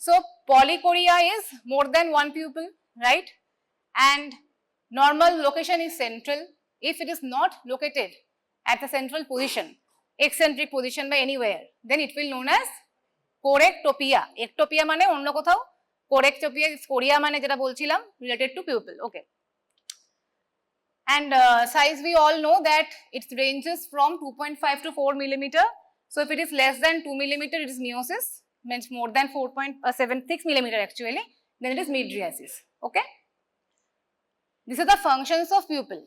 So polychoria is more than one pupil, right? And normal location is central. If it is not located at the central position, eccentric position by anywhere, then it will known as chorectopia. Ectopia মানে অন্য কোথাও, chorectopia is chorea মানে যেটা বলছিলাম related to pupil. Okay. And size we all know that it ranges from 2.5 to 4 millimeter. So if it is less than 2 millimeter, it is meiosis, means more than 4.76 millimeter actually, then it is mydriasis. Okay. These are the functions of pupil.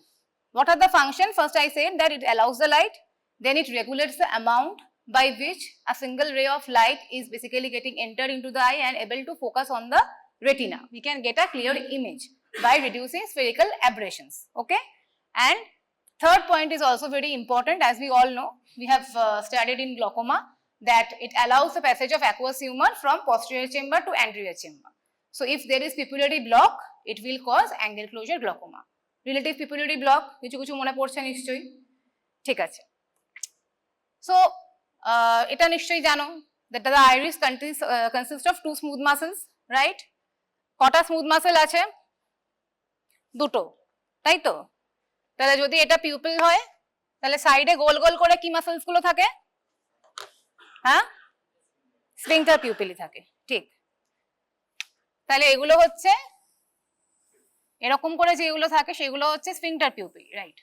What are the functions? First I said that it allows the light, then it regulates the amount by which a single ray of light is basically getting entered into the eye and able to focus on the retina. We can get a clear image by reducing spherical aberrations. Okay. And third point is also very important, as we all know, we have studied in glaucoma that it allows the passage of aqueous humor from posterior chamber to anterior chamber. So if there is pupillary block, it will cause angle closure glaucoma. Relative pupillary block, কিছু কিছু মনে পড়ছে নিশ্চয়ই, ঠিক আছে। So এটা নিশ্চয়ই জানো that the iris consists of two smooth muscles, right? কটা smooth muscle আছে? দুটো, তাই তো? তাহলে যদি এটা পিউপিল হয় তাহলে সাইডে গোল গোল করে কি মাসলস গুলো থাকে? হ্যাঁ, স্ফিংক্টার পিউপিলি থাকে, ঠিক। তাহলে এগুলো হচ্ছে এরকম করে যেগুলো থাকে সেগুলো হচ্ছে স্ফিংক্টার পিউপিল, রাইট।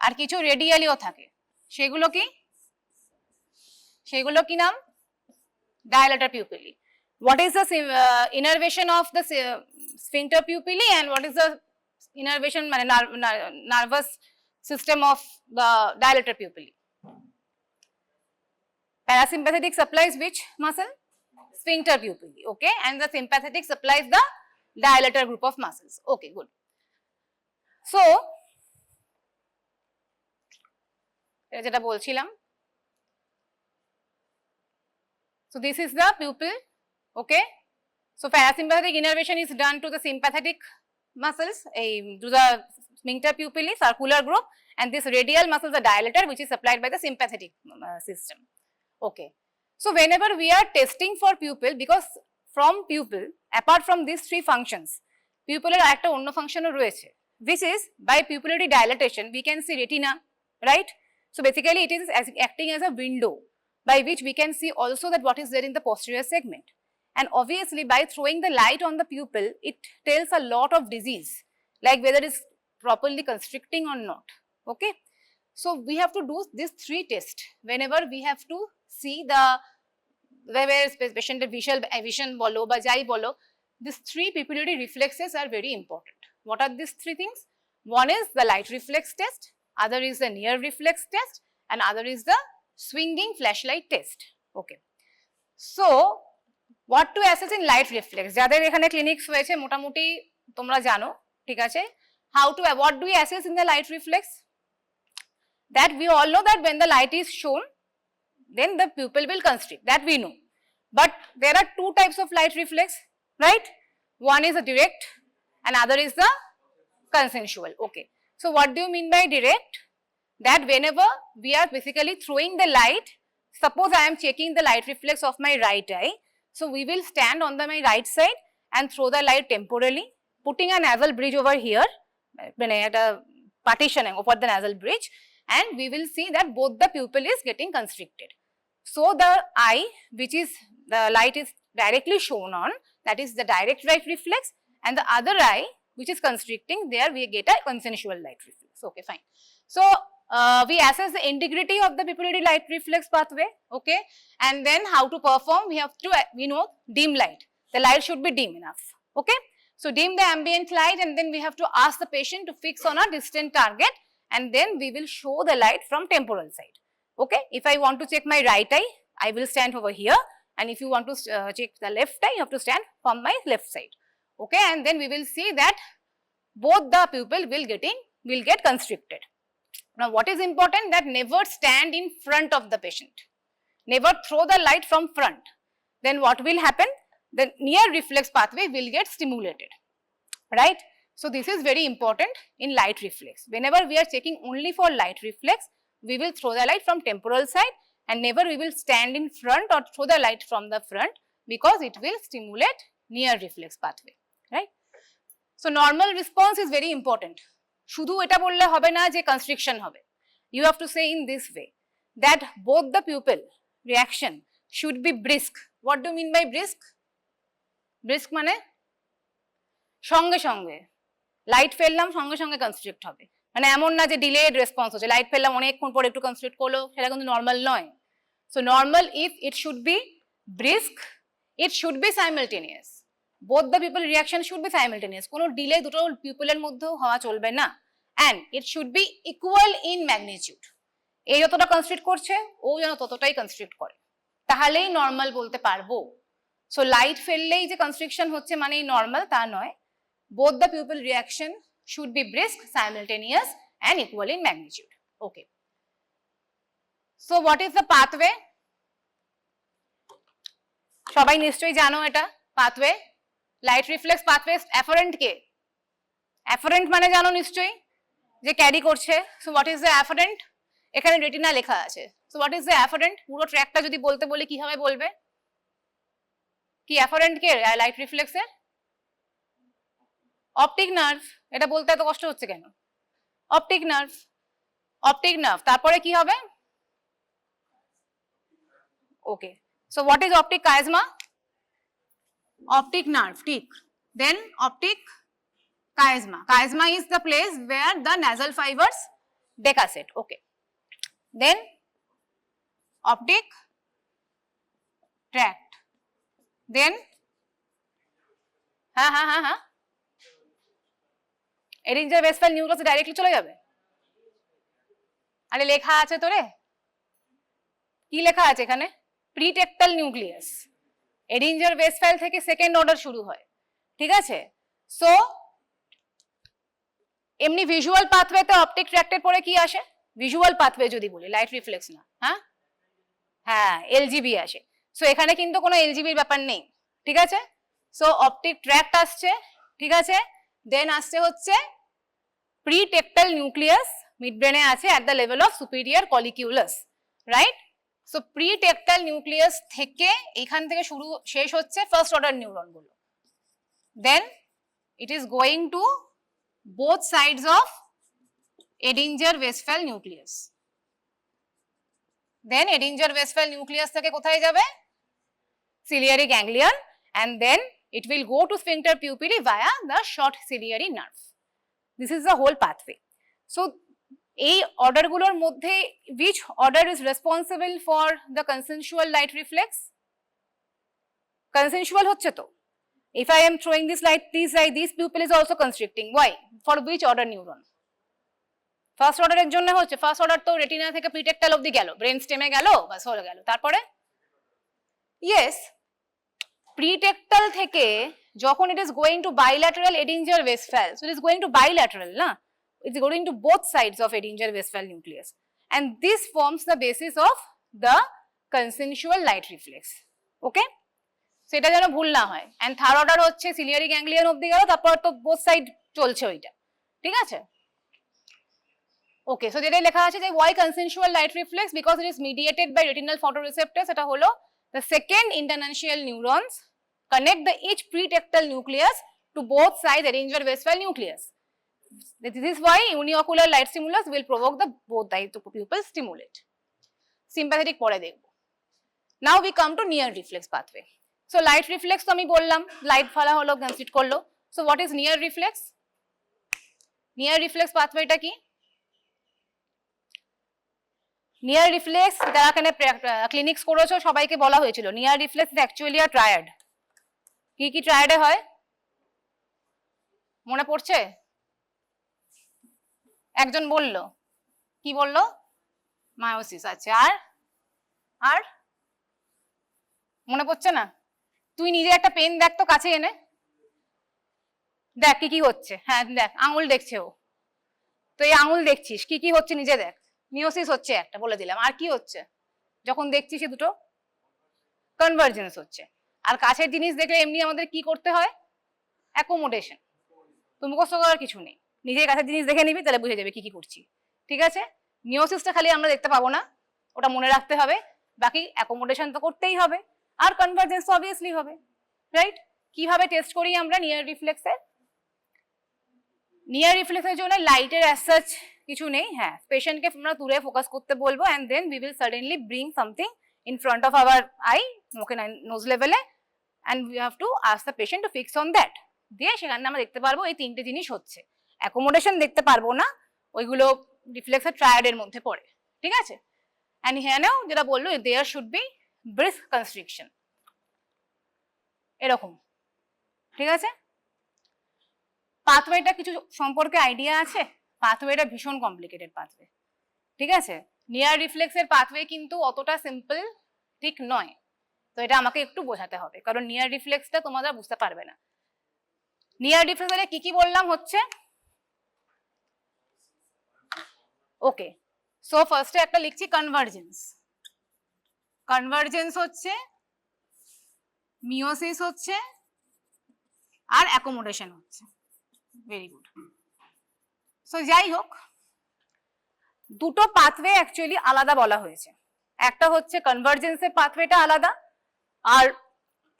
আর কিছু রেডিয়ালিও থাকে, সেগুলো কি? সেগুলো কি নাম? ডায়ালেটর পিউপিলি। What is the innervation of the sphincter pupilli and what is the innervation nervous system of the dilator pupilli? Parasympathetic supplies which muscle? Sphincter pupilli, okay, and the sympathetic supplies the dilator group of muscles. Okay, good. So যেটা বলছিলাম, so this is the pupil, okay. So parasympathetic innervation is done to the sympathetic muscles, to the sphincter pupilli, circular group, and this radial muscle, the dilator, which is supplied by the sympathetic system. Okay. So whenever we are testing for pupil, because from pupil, apart from these three functions, pupil er একটা অন্য function ও রয়েছে, which is by pupillary dilatation we can see retina, right? So basically it is acting as a window by which we can see also that what is there in the posterior segment. And obviously by throwing the light on the pupil, it tells a lot of disease, like whether it is properly constricting or not, okay. So we have to do these three tests whenever we have to see the where patient vision bolo ba jai bolo, these three pupillary reflexes are very important. What are these three things? One is the light reflex test, other is the near reflex test, and other is the swinging flashlight test, okay. So what to assess in light reflex? যাদের এখানে clinics হয়েছে মোটামুটি তোমরা জানো, ঠিক আছে। How to, what do we assess in the light reflex? That we all know that when the light is shown, then the pupil will constrict, that we know. But there are two types of light reflex, right? One is a direct and other is the consensual, okay. So what do you mean by direct? That whenever we are basically throwing the light, suppose I am checking the light reflex of my right eye, so we will stand on my right side and throw the light temporally, putting a nasal bridge over here, partition over the nasal bridge, and we will see that both the pupil is getting constricted. So the eye which is the light is directly shown on, that is the direct light reflex, and the other eye which is constricting, there we get a consensual light reflex, okay, fine. So we assess the integrity of the pupillary light reflex pathway, okay, and then how to perform, we have to, we know, dim light, the light should be dim enough, okay. So dim the ambient light and then we have to ask the patient to fix on a distant target and then we will show the light from temporal side, okay. If I want to check my right eye, I will stand over here, and if you want to check the left eye, you have to stand from my left side, okay, and then we will see that both the pupil will get constricted. Now what is important, that never stand in front of the patient, never throw the light from front, then what will happen, the near reflex pathway will get stimulated, right. So this is very important in light reflex. Whenever we are checking only for light reflex, we will throw the light from temporal side and never we will stand in front or throw the light from the front, because it will stimulate near reflex pathway, right? So normal response is very important. শুধু এটা বললে হবে না যে constriction হবে. You have to say in this way that both the pupil reaction should be brisk. What do you mean by brisk? Brisk মানে সঙ্গে সঙ্গে লাইট ফেললাম সঙ্গে সঙ্গে কনস্ট্রিক্ট হবে, মানে এমন না যে ডিলেড রেসপন্স হচ্ছে, লাইট ফেললাম অনেকক্ষণ পরে একটু কনস্ট্রিক্ট করলো, সেটা কিন্তু নর্মাল নয়। So normal if it should be brisk, it should be simultaneous, both the people reaction should be simultaneous, কোনো ডিলে দুটো পিপলের মধ্যেও হওয়া চলবে না, and it should be equal in magnitude, এই যতটা কনস্ট্রিক্ট করছে ও যেন ততটাই কনস্ট্রিক্ট করে, তাহলেই নর্মাল বলতে পারবো। সো লাইট ফেললেই যে কনস্ট্রিকশন হচ্ছে মানেই নর্মাল তা নয়, both the pupil reaction should be brisk, simultaneous and equal in magnitude. Okay. So what is the pathway? সবাই নিশ্চয়ই জানো এটা pathway, light reflex pathway afferent কে, afferent মানে জানো নিশ্চয়ই যে ক্যারি করছে। So what is the afferent? এখানে রেটিনা লেখা আছে। So what is the afferent? পুরো ট্র্যাকটা যদি বলতে বলি কিভাবে বলবে? কি afferent কে লাইট রিফ্লেক্সের? Optic nerve. এটা বলতে এত কষ্ট হচ্ছে কেন? অপটিক নার্ভ, অপটিক নার্ভ, তারপরে কি হবে? Okay, so what is optic chiasma? Optic nerve, ঠিক। Then optic chiasma, chiasma is the place where the nasal fibers decussate. Okay, then optic tract, then Edinger Westphal নিউক্লিয়াসে directly চলে যাবে। আরে লেখা আছে তো রে, কি লেখা আছে এখানে? প্রিটেক্টাল নিউক্লিয়াস, এডিঞ্জার ভেসফাল থেকে সেকেন্ড অর্ডার শুরু হয়, ঠিক আছে? সো এমনি ভিজুয়াল পাথওয়েতে অপটিক ট্র্যাক্টের পরে কি আসে? ভিজুয়াল পাথওয়ে যদি বলি, লাইট রিফ্লেক্স না, হ্যাঁ এলজিবি আসে। সো এখানে কিন্তু কোনো এলজিবির ব্যাপার নেই, ঠিক আছে? সো অপটিক ট্র্যাক্ট আসছে, ঠিক আছে? দেন আসছে হচ্ছে প্রিটেক্টাল নিউক্লিয়াস, মিড ব্রেনে আছে at the level of superior colliculus, right? So pretectal nucleus থেকে এখান থেকে শুরু শেষ হচ্ছে ফার্স্ট অর্ডার নিউরন গুলো, then it is going to both sides of Edinger-Westphal nucleus. Then Edinger-Westphal nucleus থেকে কোথায় যাবে? Ciliary ganglion, and then it will go to sphincter pupillae via the short ciliary nerve. This is the whole pathway. So এই order গুলোর মধ্যে which order is responsible for the consensual light reflex? Consensual হচ্ছে তো। If I am throwing this light, this pupil is also constricting. Why? For which order neuron? First order এর জন্য হচ্ছে, first order তো retina থেকে প্রিটেক্টাল অবধি গেল, brain স্টেমে গেল, বাস হয়ে গেল। তারপরে ইয়েস, প্রিটেক্টাল থেকে যখন it is going to bilateral Edinger-Westphal, so it is going to bilateral, না? It is going to both sides of Edinger-Westphal nucleus, and this forms the basis of the consensual light reflex. Okay? সেটা যেন ভুল না হয়। And third order হচ্ছে ciliary ganglion অবধি গেল, তারপর তো বোথ সাইড চলছে ওইটা, ঠিক আছে? ওকে, সো যেটা লেখা আছে যে why consensual light reflex, because it is mediated by retinal photoreceptors. এটা হলো the second internuncial neurons connect the each pretectal nucleus to both side Edinger-Westphal nucleus. This is why uniocular light stimulus will provoke the both the pupil stimulate. Sympathetic পরে দেখব। Now we come to near reflex pathway. So light reflex তো আমি বললাম, light ফেলা হলো, constrict করলো। So what is near reflex? Near reflex pathwayটা কি? Near reflex, যারা এখানে ক্লিনিক্স করেছো সবাইকে বলা হয়েছিল near reflex is actually a triad. কি কি ট্রায়াডে হয় মনে পড়ছে? একজন বলল, কি বলল? মায়োসিস। আচ্ছা, আর মনে পড়ছে না? তুই নিজে একটা পেন দেখ তো কাছে এনে, দেখ কি কি হচ্ছে। হ্যাঁ দেখ, আঙুল দেখছে ও, তো এই আঙুল দেখছিস, কি কি হচ্ছে নিজে দেখ। মিওসিস হচ্ছে একটা, বলে দিলাম। আর কি হচ্ছে যখন দেখছিস? এই দুটো কনভার্জেন্স হচ্ছে। আর কাছের জিনিস দেখলে এমনি আমাদের কি করতে হয়? অ্যাকোমোডেশন। তো মুখস্থ করার কিছু নেই, নিজের কাছের জিনিস দেখে নিবি, তাহলে বুঝে যাবে কি কি করছি, ঠিক আছে? মিওসিসটা খালি আমরা দেখতে পাবো না, ওটা মনে রাখতে হবে, বাকি অ্যাকোমোডেশন তো করতেই হবে। আর কনভার্জেন্স তো অবভিয়াসলি হবে, রাইট? কিভাবে টেস্ট করি আমরা নিয়ার রিফ্লেক্সের? নিয়ার রিফ্লেক্সের জন্য লাইটের অ্যাজ সাচ কিছু নেই, হ্যাঁ পেশেন্টকে আমরা দূরে ফোকাস করতে বলবো and then we will suddenly bring something in front of our eye, okay nose লেভেলে, and we have to ask the patient to fix on that. দিয়ে সেখানে আমরা দেখতে পারবো এই তিনটে জিনিস হচ্ছে। অ্যাকোমোডেশন দেখতে পারবো না, ওইগুলো রিফ্লেক্সের ট্রায়াডের মধ্যে পড়ে, ঠিক আছে? অ্যান্ড হেয়ানেও যেটা বললো there should be brisk constriction, এরকম, ঠিক আছে? পাথওয়েটা কিছু সম্পর্কে আইডিয়া আছে? পাথওয়েটা ভীষণ কমপ্লিকেটেড পাথওয়ে, ঠিক আছে? নিয়ার রিফ্লেক্সের পাথওয়ে কিন্তু অতটা সিম্পল ঠিক নয়, তো এটা আমাকে একটু বোঝাতে হবে, কারণ নিয়ার রিফ্লেক্সটা তোমরা বুঝতে পারবে না। নিয়ার রিফ্লেক্সে কি কি বললাম হচ্ছে, ওকে, সো ফার্স্টে একটা লিখছি কনভার্জেন্স। কনভার্জেন্স হচ্ছে, মিওসিস হচ্ছে, আর অ্যাকোমোডেশন হচ্ছে। Very good. সো যাই হোক, দুটো পাথওয়ে অ্যাকচুয়ালি আলাদা বলা হয়েছে, একটা হচ্ছে কনভার্জেন্সের পাথওয়েটা আলাদা, আর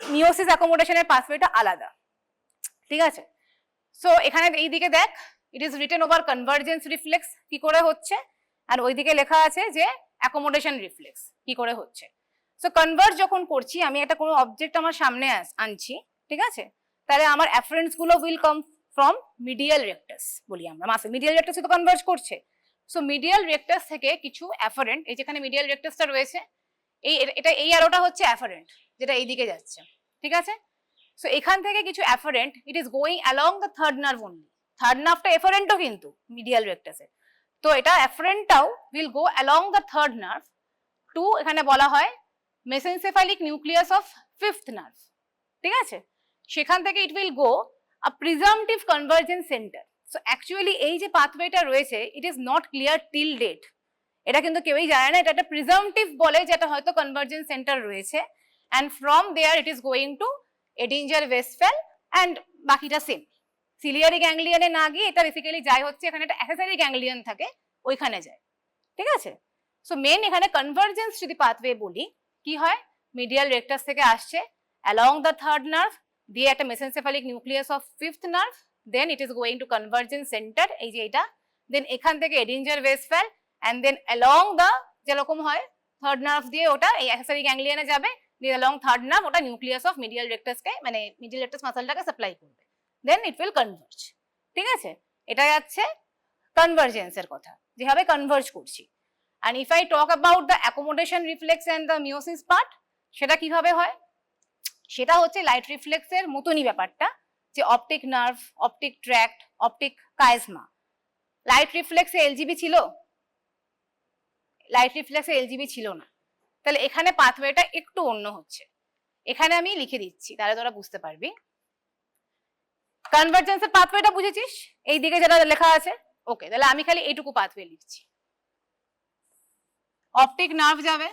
মিওসিস অ্যাকোমোডেশনের পাথওয়েটা আলাদা, ঠিক আছে? সো এখানে এই দিকে দেখ, it is written over convergence reflex কি করে হচ্ছে, আর ওইদিকে লেখা আছে যে অ্যাকোমোডেশন রিফ্লেক্স কি করে হচ্ছে। সো কনভার্জ যখন করছি, আমি একটা কোনো অবজেক্ট আমার সামনে আনছি, ঠিক আছে? তাহলে আমার অ্যাফারেন্স গুলো will come from medial rectus, বলি আমরা মাসে মিডিয়াল রেক্টাসে তো কনভার্জ করছে। সো মিডিয়াল রেক্টাস থেকে কিছু অ্যাফারেন্ট, এই যেখানে মিডিয়াল রেক্টাসটা রয়েছে, এটা এই অ্যারোটা হচ্ছে অ্যাফারেন্ট যেটা এই দিকে যাচ্ছে, ঠিক আছে? সো এখান থেকে কিছু afferent, it is going along the third nerve only. Third নার্ভটা এফারেন্টও কিন্তু মিডিয়াল রেক্টাসে, তো এটা অ্যাফারেন্টটাও will go along the third nerve too, এখানে বলা হয় mesencephalic nucleus of fifth nerve, ঠিক আছে? সেখান থেকে it will go a presumptive convergence centre. So actually এই যে পাথওয়েটা রয়েছে, it is not clear till date, এটা কিন্তু কেউই জানে না, এটা একটা প্রিজাম্পটিভ বলে যেটা হয়তো কনভার্জেন্স সেন্টার রয়েছে, and from there it is going to Edinger Westphal, and বাকিটা সেম। সিলিয়ারি গ্যাংলিয়নে না গিয়ে এটা বেসিক্যালি যাই হচ্ছে, এখানে একটা অ্যাক্সেসরি গ্যাংলিয়ন থাকে, ওইখানে যায়, ঠিক আছে? সো মেন এখানে কনভার্জেন্স যদি পাথওয়ে বলি, কি হয়, মিডিয়াল রেক্টাস থেকে আসছে অ্যালং দ্য থার্ড নার্ভ, দিয়ে একটা mesencephalic nucleus of fifth nerve, then it is going to convergence centre, এই যে এটা, দেন এখান থেকে Edinger Westphal, and then along the, যেরকম হয় থার্ড নার্ভ দিয়ে ওটা এই অ্যাক্সেসরি গ্যাংলিয়নে যাবে, দিয়ে অ্যালং থার্ড নার্ভ ওটা নিউক্লিয়াস অফ মিডিয়াল রেক্টাসকে, মানে মিডিয়াল রেক্টাস মাসলটাকে সাপ্লাই করবে, দেন ইট উইল কনভার্জ, ঠিক আছে? এটা যাচ্ছে কনভার্জেন্সের কথা, যেভাবে কনভার্জ করছি। And if I talk about the accommodation reflex and the meiosis part, সেটা কিভাবে হয়, সেটা হচ্ছে লাইট রিফ্লেক্সের মতনই ব্যাপারটা, যে optic nerve, optic tract, optic chiasma. Light রিফ্লেক্সে এলজিবি ছিল? লাইট রিফ্লেক্সে এলজিবি ছিল না, তাহলে এখানে পাথওয়েটা একটু অন্য হচ্ছে, এখানে আমি লিখে দিচ্ছি তাহলে তোরা বুঝতে পারবি। কনভার্জেন্সের পাথওয়েটা বুঝেছিস, এই দিকে যেটা লেখা আছে, ওকে, তাহলে আমি খালি এইটুকু পাথওয়ে লিখছি। অপটিক নার্ভ যাবে,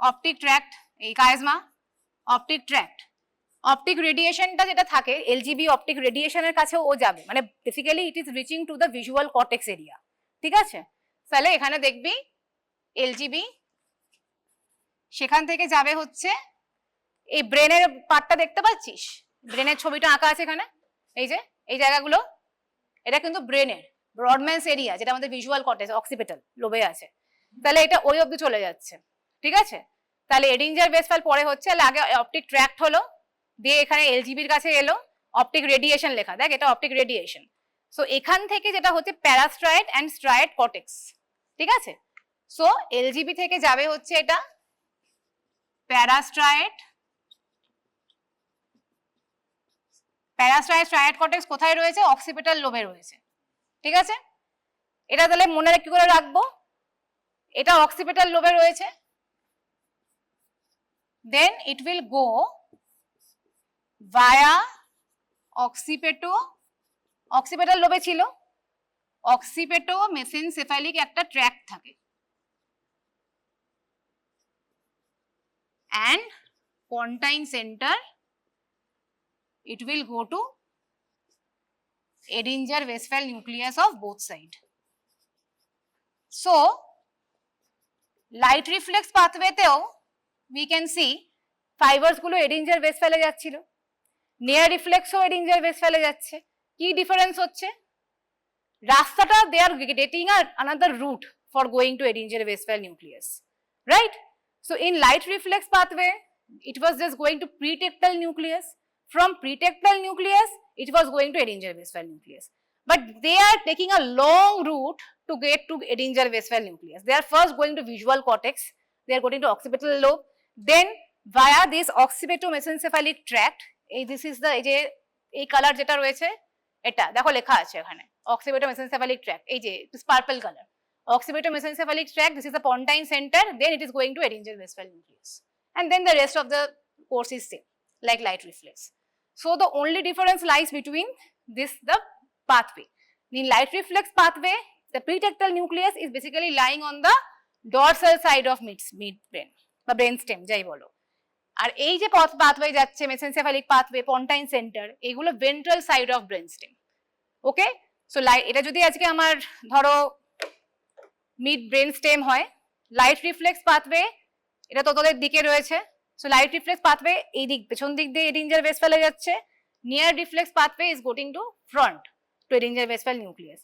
অপটিক ট্র্যাক্ট, এই কাইজমা, অপটিক ট্র্যাক্ট, অপটিক রেডিয়েশনটা যেটা থাকে এলজিবি অপটিক রেডিয়েশনের কাছেও ও যাবে, মানে basically it is reaching to the visual cortex area, ঠিক আছে? তাহলে এখানে দেখবি এলজিবি সেখান থেকে যাবে হচ্ছে এই ব্রেনের পার্টটা দেখতে পাচ্ছিস, ব্রেনের ছবিটা আঁকা আছে এখানে, এই যে এই জায়গাগুলো, এটা কিন্তু ব্রেনের ব্রডম্যানস এরিয়া, যেটা আমাদের ভিজুয়াল কর্টেক্স অক্সিপিটাল লোবে আছে, তাহলে এটা ওই অবধি চলে যাচ্ছে, ঠিক আছে? তাহলে এডিঞ্জার ওয়েস্টফ্যাল পরে হচ্ছে, আগে অপটিক ট্র্যাক্ট হলো, দিয়ে এখানে এলজিবির কাছে এলো, অপটিক রেডিয়েশন লেখা, দেখ এটা অপটিক রেডিয়েশন। সো এখান থেকে যেটা হচ্ছে প্যারাস্ট্রায়েড অ্যান্ড স্ট্রায়েড কর্টেক্স, ঠিক আছে? সো এলজিবি থেকে যাবে হচ্ছে এটা প্যারাস্ট্রায়েড, প্যারাস্ট্রায়েড স্ট্রায়েড কর্টেক্স কোথায় রয়েছে? অক্সিপিটাল লোবে রয়েছে, ঠিক আছে? এটা তাহলে মনে কি করে রাখবো, এটা অক্সিপিটাল লোবে রয়েছে, then it will go via occipital লোবে ছিল, অক্সিপেটো মেসেনসেফালিক একটা ট্র্যাক্ট থাকে, and pontine center it will go to Edinger Westphal nucleus of both side. So light reflex pathway তেও we can see ফাইবার্স গুলো এডিঞ্জার বেস ফেলে যাচ্ছিল, নিয়ার রিফ্লেক্সও এডিঞ্জার বেস ফেলে যাচ্ছে। কি ডিফারেন্স হচ্ছে? রাস্তাটা they are getting another route for going to Edinger Westphal nucleus, right? So in light reflex pathway, it was just going to pretectal nucleus. From pretectal nucleus, it was going to Edinger Westphal nucleus. But they are taking a long route to get to Edinger Westphal nucleus. They are first going to visual cortex, they are going to occipital lobe, then via this occipito-mesencephalic tract, this is the এই colour যেটা রয়েছে এটা দেখো লেখা আছে এখানে occipito-mesencephalic tract, এই যে purple colour, occipito-mesencephalic tract, this is the pontine center, then it is going to Edinger Westphal nucleus, and then the rest of the course is same like light reflex. So the only difference lies between the pathway. In light reflex pathway, the pretectal nucleus is basically lying on the dorsal side of midbrain বা brain stem যাই বলো, আর এই যে pathway যাচ্ছে মেসেনসেফালিক pathway, পন্টাইন centre, এগুলো ventral side of brain stem. Okay, so এটা যদি আজকে আমার ধরো মিড ব্রেন স্টেম হয়, লাইট রিফ্লেক্স পাথওয়ে এটা তোদের দিকে রয়েছে, সো লাইট রিফ্লেক্স পাথওয়ে এই দিক পেছন দিক দিয়ে এডিঞ্জার ভেসফেলে যাচ্ছে, নিয়ার রিফ্লেক্স পাথওয়ে ইজ গোটিং to front to Edinger Westphal nucleus,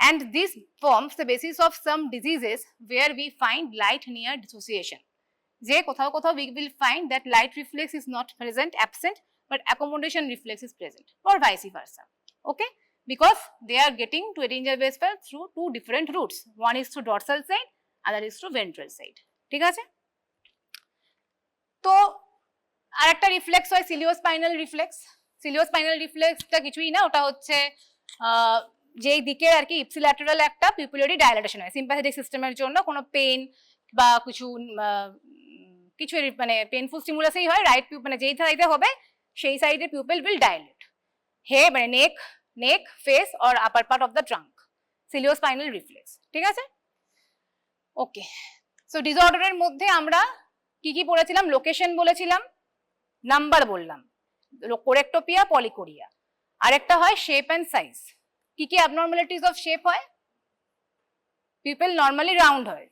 and this forms the basis of some diseases where we find light near dissociation. যে কোথাও কোথাও we will find that light reflex is not present, absent, but accommodation reflex is present, or vice versa. Okay, because they are getting to Edinger Westphal through two different routes. One is through dorsal side, other is through ventral side. ঠিক আছে? তো আরেকটা reflex হয় সিলিওস্পাইনাল reflex. সিলিওস্পাইনাল রিফ্লেক্সটা কিছুই না, ওটা হচ্ছে যেই দিকে আর কি ইপসিল্যাটারাল একটা পিউপিলারি ডায়ালেটেশন হয় সিম্প্যাথেটিক সিস্টেমের জন্য, কোনো পেন বা কিছু মানে পেনফুল স্টিমুলাসই হয়, রাইট মানে যেই সাইডে হবে সেই সাইডে পিউপিল উইল ডাইলেট, হে মানে neck face or upper part of the trunk, ciliospinal reflex. ঠিক আছে, ওকে। সো ডিসঅর্ডারের মধ্যে আমরা কি কি পড়েছিলাম? লোকেশন বলেছিলাম, নাম্বার বললাম, কোরেক্টোপিয়া, পলিকোরিয়া, আরেকটা হয় শেপ অ্যান্ড সাইজ। কি কি অ্যাবনর্মালিটিস অফ শেপ হয়? পিপল নর্মালি রাউন্ড হয়,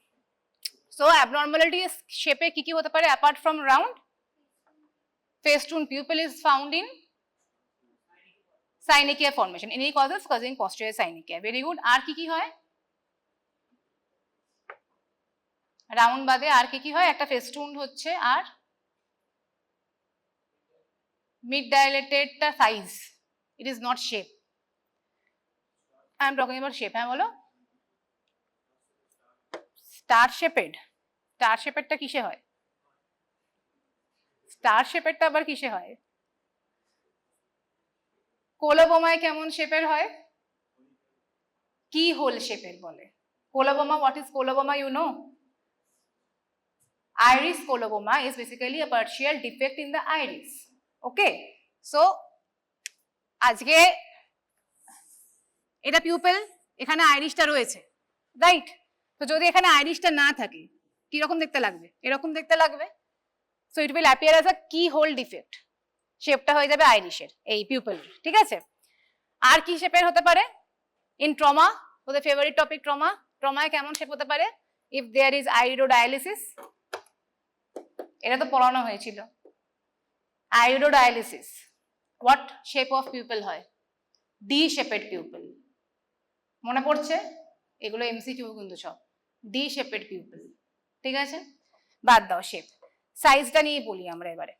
সো অ্যাবনর্মালিটিস শেপে কি কি হতে পারে apart from round? Festoon pupil is found in synechia formation, any causes causing posterior synechia. Very good. আর কি কি হয় রাউন্ড বাদে? আর কি কি হয়? একটা ফেস্টুন হচ্ছে, আর মিড ডাইলেটেডটা size, it is not shape. I am talking about shape. হ্যাঁ বলো। স্টার শেপেড, স্টার শেপেডটা কিসে হয়? স্টার শেপেডটা আবার কিসে হয়? কোলোবোমায় কেমন শেপের হয়? কি হোল শেপের বলে। Coloboma, what is coloboma you know? Iris coloboma is basically a partial defect in the iris. Okay, so আজকে এটা পিউপল, এখানে আইরিশটা রয়েছে, রাইট? তো যদি এখানে আইরিশটা না থাকে কি রকম দেখতে লাগবে? এরকম দেখতে লাগবে। So it will appear as a কি হোল ডিফেক্ট, শেপটা হয়ে যাবে আইরিশের, এই পিউপল। ঠিক আছে, আর কি শেপের হতে পারে? ইন ট্রমা, ওদের ফেভারিট টপিক ট্রমা, ট্রমায় কেমন শেপ হতে পারে? ইফ দেয়ার ইজ আইরিডোডায়ালিসিস, এটা তো পড়ানো হয়েছিল, iridodialysis what shape of pupil হয়? D shaped pupil. মনে পড়ছে? এগুলো এমসিকিউ কিন্তু সব ডি শেপেড পিউপল। ঠিক আছে, বাদ দাও শেপ, সাইজটা নিয়ে বলি আমরা এবারে।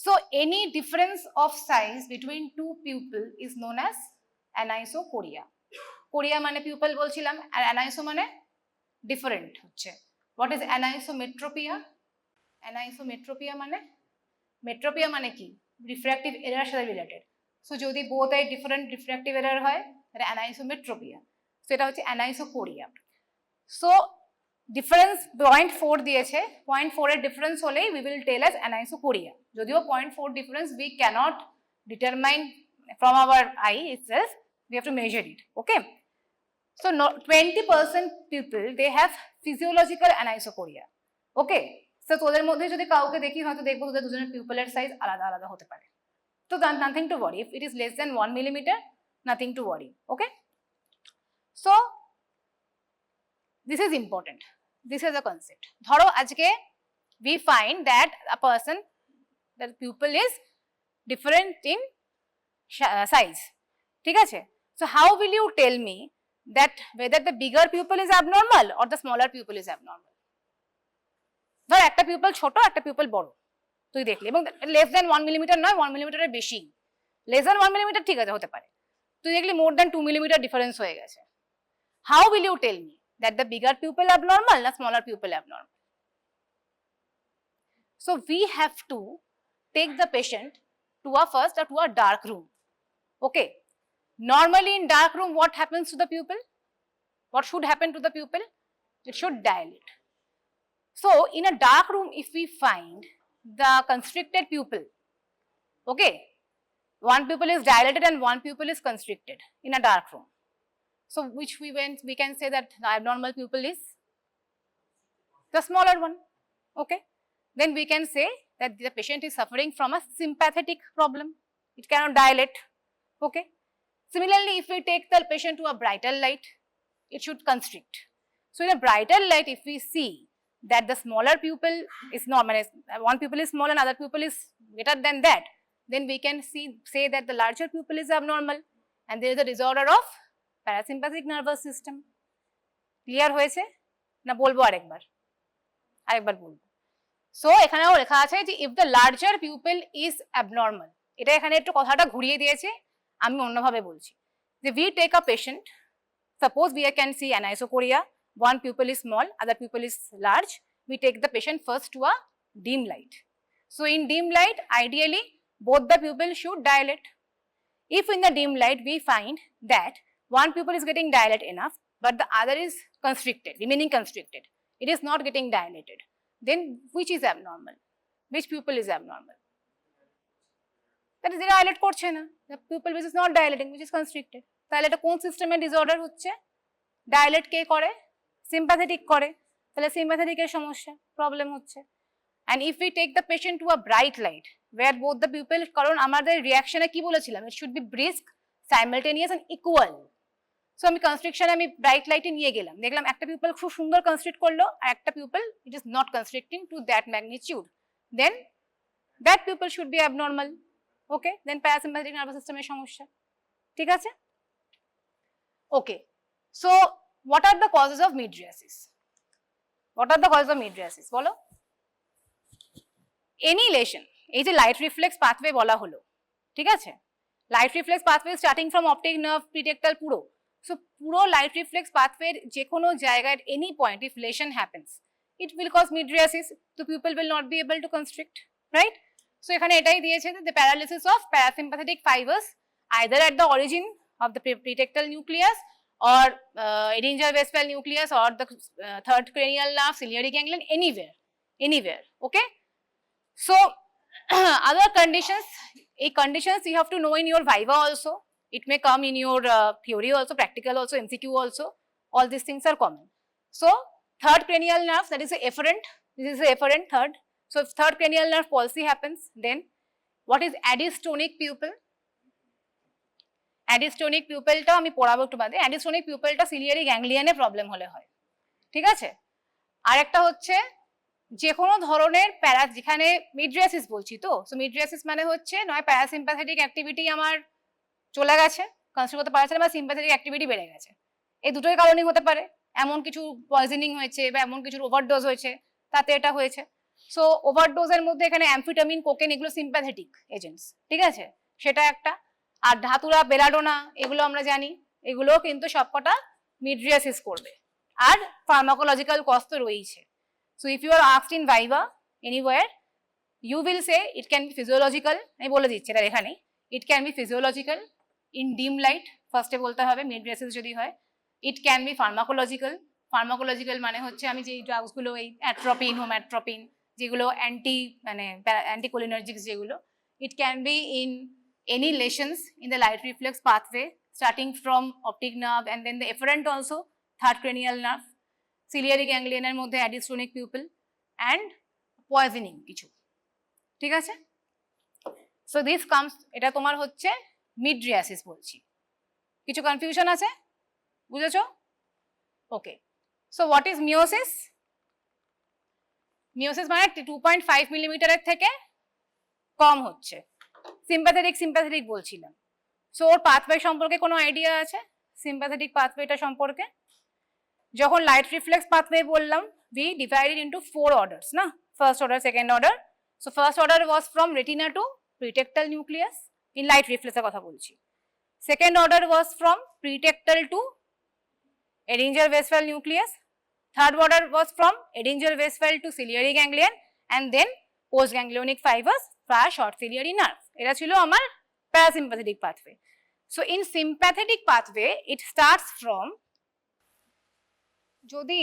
So any difference of size between two pupil is known as anisocoria. Coria মানে পিউপল বলছিলাম, আর অ্যানাইসো মানে ডিফারেন্ট হচ্ছে। What is anisometropia? অ্যানাইসোমেট্রোপিয়া মানে, মেট্রোপিয়া মানে কি? রিফ্র্যাক্টিভ এরার সাথে রিলেটেড। সো যদি both I different refractive error হয় তাহলে অ্যানাইসোমেট্রোপিয়া, সেটা হচ্ছে অ্যানাইসোকোরিয়া। সো ডিফারেন্স 0.4 দিয়েছে, 0.4 এর ডিফারেন্স হলেই we will tell as anisocoria. যদিও 0.4 difference we cannot determine from our eye itself, we have to measure it. Okay, so 20% people they have physiological anisocoria. Okay, so তোদের মধ্যে যদি কাউকে দেখি হয়তো দেখবো তোদের দুজনের পিউপলের সাইজ আলাদা আলাদা হতে পারে, তো nothing to worry. If it is less than 1 millimeter, nothing to worry. Okay, so this is important, this is a concept. ধরো আজকে we find that a person, the pupil is different in size. ঠিক আছে? So how will you tell me that whether the bigger pupil is abnormal or the smaller pupil is abnormal? ধর একটা people ছোট একটা people বড় তুই দেখলি এবং লেস দেন 1 মিলিমিটার নয় 1 মিলিমিটারের বেশি, লেস দেন 1 মিলিমিটার ঠিক আছে হতে পারে, তুই দেখলি মোর দেন 2 মিলিমিটার ডিফারেন্স হয়ে গেছে। How will you tell me that the bigger pupil abnormal or smaller pupil abnormal? So we have to take the patient to a dark room. Okay, normally in dark room what happens to the pupil? What should happen to the pupil? It should dilate. So in a dark room, if we find the constricted pupil, okay, one pupil is dilated and one pupil is constricted in a dark room, so which we can say that the abnormal pupil is the smaller one. Okay, then we can say that the patient is suffering from a sympathetic problem, it cannot dilate. Okay, similarly if we take the patient to a brighter light, it should constrict. So in a brighter light, if we see that the smaller pupil is normal, one pupil is small and other pupil is greater than that, then we can say that the larger pupil is abnormal and there is a disorder of parasympathetic nervous system. Clear হয়েছে না বলবো আরেকবার বলবো। So এখানেও লেখা আছে যে if the larger pupil is abnormal, এটা এখানে একটু কথাটা ঘুরিয়ে দিয়েছে, আমি অন্যভাবে বলছি যে we take a patient, suppose we can see anisocoria, one pupil is small, other pupil is large, we take the patient first to a dim light. So in dim light, ideally both the pupils should dilate. If in the dim light we find that one pupil is getting dilated enough but the other is constricted, remaining constricted, it is not getting dilated, then which is abnormal? Which pupil is abnormal? That is dilate করছে না, the pupil which is not dilating, which is constricted. তাহলে এটা কোন সিস্টেমের disorder হচ্ছে? Dilate কে করে? Sympathetic করে, তাহলে সিম্প্যাথেটিকের সমস্যা প্রবলেম হচ্ছে। and if we take the patient to a bright light where both the pupil, কারণ আমাদের রিঅ্যাকশনে কি বলেছিলাম, it should be brisk, simultaneous and equal. so আমি কনস্ট্রিকশনে আমি ব্রাইট লাইটে নিয়ে গেলাম, দেখলাম একটা পিউপল খুব সুন্দর কনস্ট্রিক্ট করলো আর একটা pupil it is not constricting to that magnitude, then that pupil should be abnormal. Okay, then parasympathetic nervous সিস্টেমের সমস্যা। ঠিক আছে, okay. So what are the causes of mydriasis? What are the causes of mydriasis? বলো। Any lesion, এই যে light reflex pathway বলা হলো, ঠিক আছে, light reflex pathway starting from optic nerve pretectal পুরো, সো পুরো লাইট রিফ্লেক্স পাথওয়ের যে কোনো জায়গায় any point if lesion happens, it will cause mydriasis, the pupil will not be able to constrict, right? So এখানে এটাই দিয়েছে the paralysis of parasympathetic fibers either at the origin of the pretectal nucleus or Edinger-Westphal nucleus or the third cranial nerve, ciliary ganglion, anywhere. Okay, so other conditions, conditions you have to know in your viva also, it may come in your theory also, practical also, MCQ also, all these things are common. So third cranial nerve, that is the efferent, this is the efferent third. So if third cranial nerve palsy happens, then what is adistonic pupil? অ্যাডিস্টোনিক পিউপেলটা আমি পড়াবো একটু বাদে। অ্যাডিস্টোনিক পিউপেলটা ciliary গ্যাংলিয়নে problem হলে হয়, ঠিক আছে। আর একটা হচ্ছে যে কোনো ধরনের যেখানে মিড্রিয়াসিস বলছি, তো সো মিড্রিয়াসিস মানে হচ্ছে নয় প্যারাসিম্প্যাথেটিক অ্যাক্টিভিটি আমার চলে গেছে, কনস্ট্রিক্ট করতে পারছে না, বা সিম্প্যাথেটিক অ্যাক্টিভিটি বেড়ে গেছে, এই দুটোই কারণেই হতে পারে। এমন কিছু পয়জনিং হয়েছে বা এমন কিছুর ওভারডোজ হয়েছে তাতে এটা হয়েছে। সো ওভারডোজের মধ্যে এখানে অ্যাম্ফিটামিন, কোকেন এগুলো সিম্প্যাথেটিক এজেন্টস, ঠিক আছে, সেটা একটা। আর ধাতুরা, বেলাডোনা এগুলো আমরা জানি, এগুলো কিন্তু সবকটা মিড্রিয়াসিস করবে। আর ফার্মাকোলজিক্যাল কজ তো রয়েছে। So if you are asked in viva anywhere, you will say it can be physiological, আমি বলে দিচ্ছি এটা এখানে, it can be physiological in dim light, ফার্স্টে বলতে হবে মিড্রিয়াসিস যদি হয়। It can be pharmacological, pharmacological মানে হচ্ছে আমি যে ড্রাগসগুলো, এই অ্যাট্রোপিন, হোমঅ্যাট্রোপিন, যেগুলো অ্যান্টিকোলিনার্জিক্স যেগুলো, ইট can be in any lesions in the light reflex pathway starting from optic nerve and then the efferent also, third cranial nerve, ciliary ganglion এর মধ্যে adistonic pupil and poisoning কিছু, ঠিক আছে। so this comes, এটা তোমার হচ্ছে mydriasis বলছি। কিছু কনফিউশন আছে, বুঝেছো? ওকে, so what is meiosis? Meiosis মানে 2.5 মিলিমিটারের থেকে কম হচ্ছে। সিম্প্যাথেটিক বলছিলাম। সো ওর পাথওয়ে সম্পর্কে কোনো আইডিয়া আছে? সিম্প্যাথেটিক পাথওয়েটা সম্পর্কে যখন লাইট রিফ্লেক্স পাথওয়ে বললাম, we divided into 4 orders না, first order, second order. So first order was from retina to pretectal nucleus, in light reflex এর কথা বলছি। Second order was from pretectal to Edinger-Westphal nucleus. Third order was from Edinger-Westphal to ciliary ganglion, and then postganglionic fibers via short ciliary nerve. এটা ছিল আমার parasympathetic pathway. So in sympathetic pathway it starts from, যদি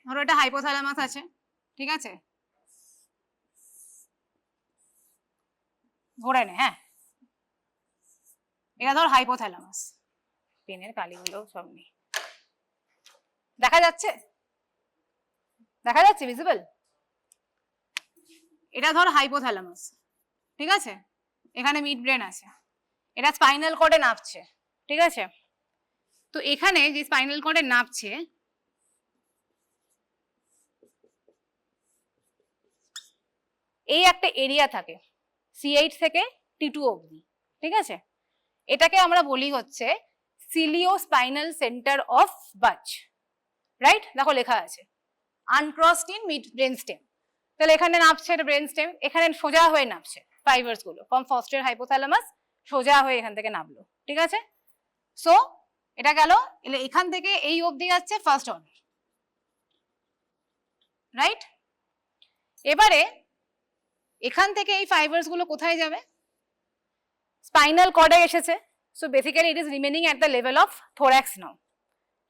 ধরো এটা hypothalamus আছে, ঠিক আছে, ধরে নে, হ্যাঁ এটা ধর হাইপোথ্যালামাস, পেনের কালিগুলো সব নেই, দেখা যাচ্ছে, দেখা যাচ্ছে ভিজিবল, এটা ধর হাইপোথ্যালামাস, ঠিক আছে, এখানে মিড ব্রেন আছে, এটা স্পাইনাল কর্ডে নাপছে, ঠিক আছে। তো এখানে যে স্পাইনাল কর্ডে নাপছে, এই একটা এরিয়া থাকে C8 থেকে T2 অবধি, ঠিক আছে, এটাকে আমরা বলি হচ্ছে সিলিওস্পাইনাল সেন্টার অফ বাচ, রাইট? দেখো লেখা আছে আনক্রসড ইন মিড ব্রেন স্টেম। তাহলে এখানে নাপছে এটা ব্রেন স্টেম, এখানে সোজা হয়ে নাপছে ফাইবারস গুলো ফ্রম ফস্টের হাইপোথ্যালামাস সোজা হয়ে এখান থেকে নামলো, ঠিক আছে। সো এটা গেল, এখান থেকে এই অবধি যাচ্ছে ফার্স্ট অর্ডার, রাইট? এবারে এখান থেকে এই ফাইবারস গুলো কোথায় যাবে? স্পাইনাল কর্ডে এসেছে। So basically it is remaining at the level of thorax now,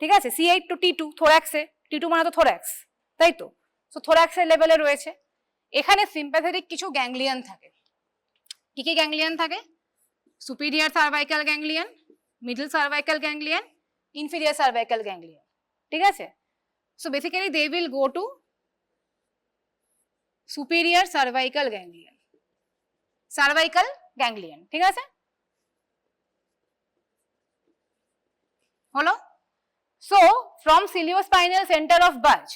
ঠিক আছে। C8 টু T2, থোরাক্সে, T2 মানে তো থোরাক্স, তাই তো। সো থোরাক্সের লেভেলে রয়েছে। এখানে সিম্প্যাথেটিক কিছু গ্যাংলিয়ন থাকে। কি কি গ্যাংলিয়ন থাকে? Superior cervical ganglion, middle cervical ganglion, inferior cervical ganglion, ঠিক আছে। So basically they will go to superior cervical ganglion, cervical ganglion, ঠিক আছে, হলো। So from ciliospinal centre of Budge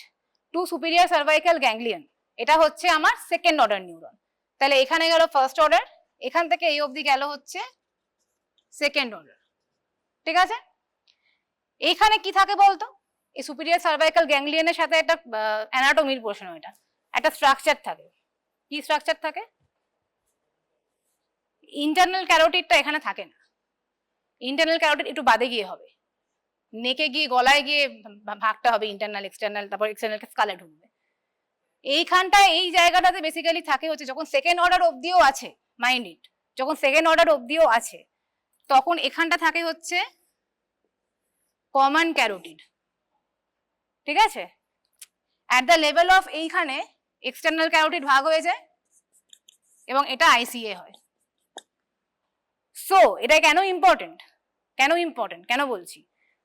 to superior cervical ganglion, এটা হচ্ছে আমার second order neuron. তাহলে এখানে গেল ফার্স্ট অর্ডার, এখান থেকে এই অবধি গেল হচ্ছে সেকেন্ড অর্ডার, ঠিক আছে। এইখানে কি থাকে বলতো? এই সুপিরিয়র সার্ভাইকাল গ্যাংলিয়নের সাথে একটা অ্যানাটমির প্রশ্ন, এটা একটা স্ট্রাকচার থাকে। কি স্ট্রাকচার থাকে? ইন্টারনাল ক্যারোটিডটা এখানে থাকে না, ইন্টারনাল ক্যারোটিড একটু বাদে গিয়ে হবে, নেকে গিয়ে গলায় গিয়ে ভাগটা হবে ইন্টারনাল এক্সটার্নাল, তারপর এক্সটার্নাল স্কালে ঢুকবে। এইখানটা এই জায়গাটাতে বেসিক্যালি থাকে হচ্ছে যখন সেকেন্ড অর্ডার অবধিও আছে, মাইন্ড ইট, যখন সেকেন্ড অর্ডার অবধিও আছে তখন এখানটা থাকে হচ্ছে কমন ক্যারোটিড, ঠিক আছে। অ্যাট দ্য লেভেল অফ এইখানে এক্সটার্নাল ক্যারোটিড ভাগ হয়ে যায় এবং এটা ICA হয়। সো এটা কেন ইম্পর্টেন্ট, কেন ইম্পর্টেন্ট কেন বলছি?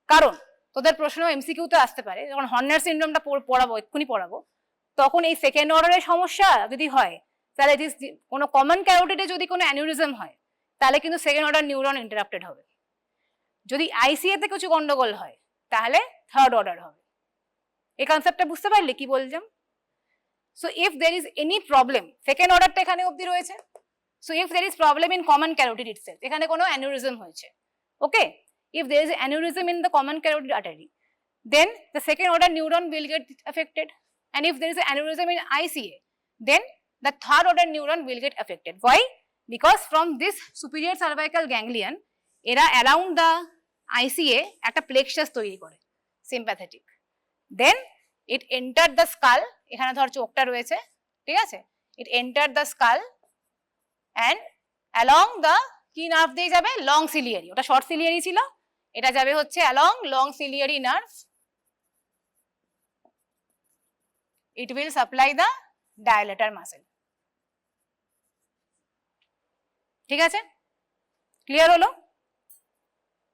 কারণ তোদের প্রশ্ন MCQ-তে আসতে পারে, যখন হর্নার সিনড্রোমটা পড়াবো, এক্ষুনি পড়াবো, তখন এই সেকেন্ড অর্ডারের সমস্যা যদি হয় তাহলে কোনো কমন ক্যারোটিডে যদি কোনো অ্যানিউরিজম হয় তাহলে কিন্তু সেকেন্ড অর্ডার নিউরন ইন্টারাপ্টেড হবে। যদি ICA-তে কিছু গন্ডগোল হয় তাহলে থার্ড অর্ডার হবে। এই কনসেপ্টটা বুঝতে পারলে কি বললাম? So if there is any problem, second অর্ডারটা এখানে অবধি রয়েছে, so if there is problem in common carotid itself, এখানে কোনো অ্যানিউরিজম হয়েছে, ওকে, if there is aneurysm in the common carotid artery, then the second order neuron will get affected, and if there is aneurysm in ICA, then the third order neuron will get affected. Why? Because from this superior cervical ganglion era around the ICA একটা plexus তৈরি করে sympathetic, then it entered the skull, এখানে ধর চোখটা রয়েছে, ঠিক আছে, it entered the skull and along the কি নার্ভ দিয়ে যাবে? লং সিলিয়ারি, ওটা শর্ট সিলিয়ারি ছিল, এটা যাবে হচ্ছে along long ciliary nerve, it will supply the dilator muscle, ঠিক আছে, ক্লিয়ার হলো?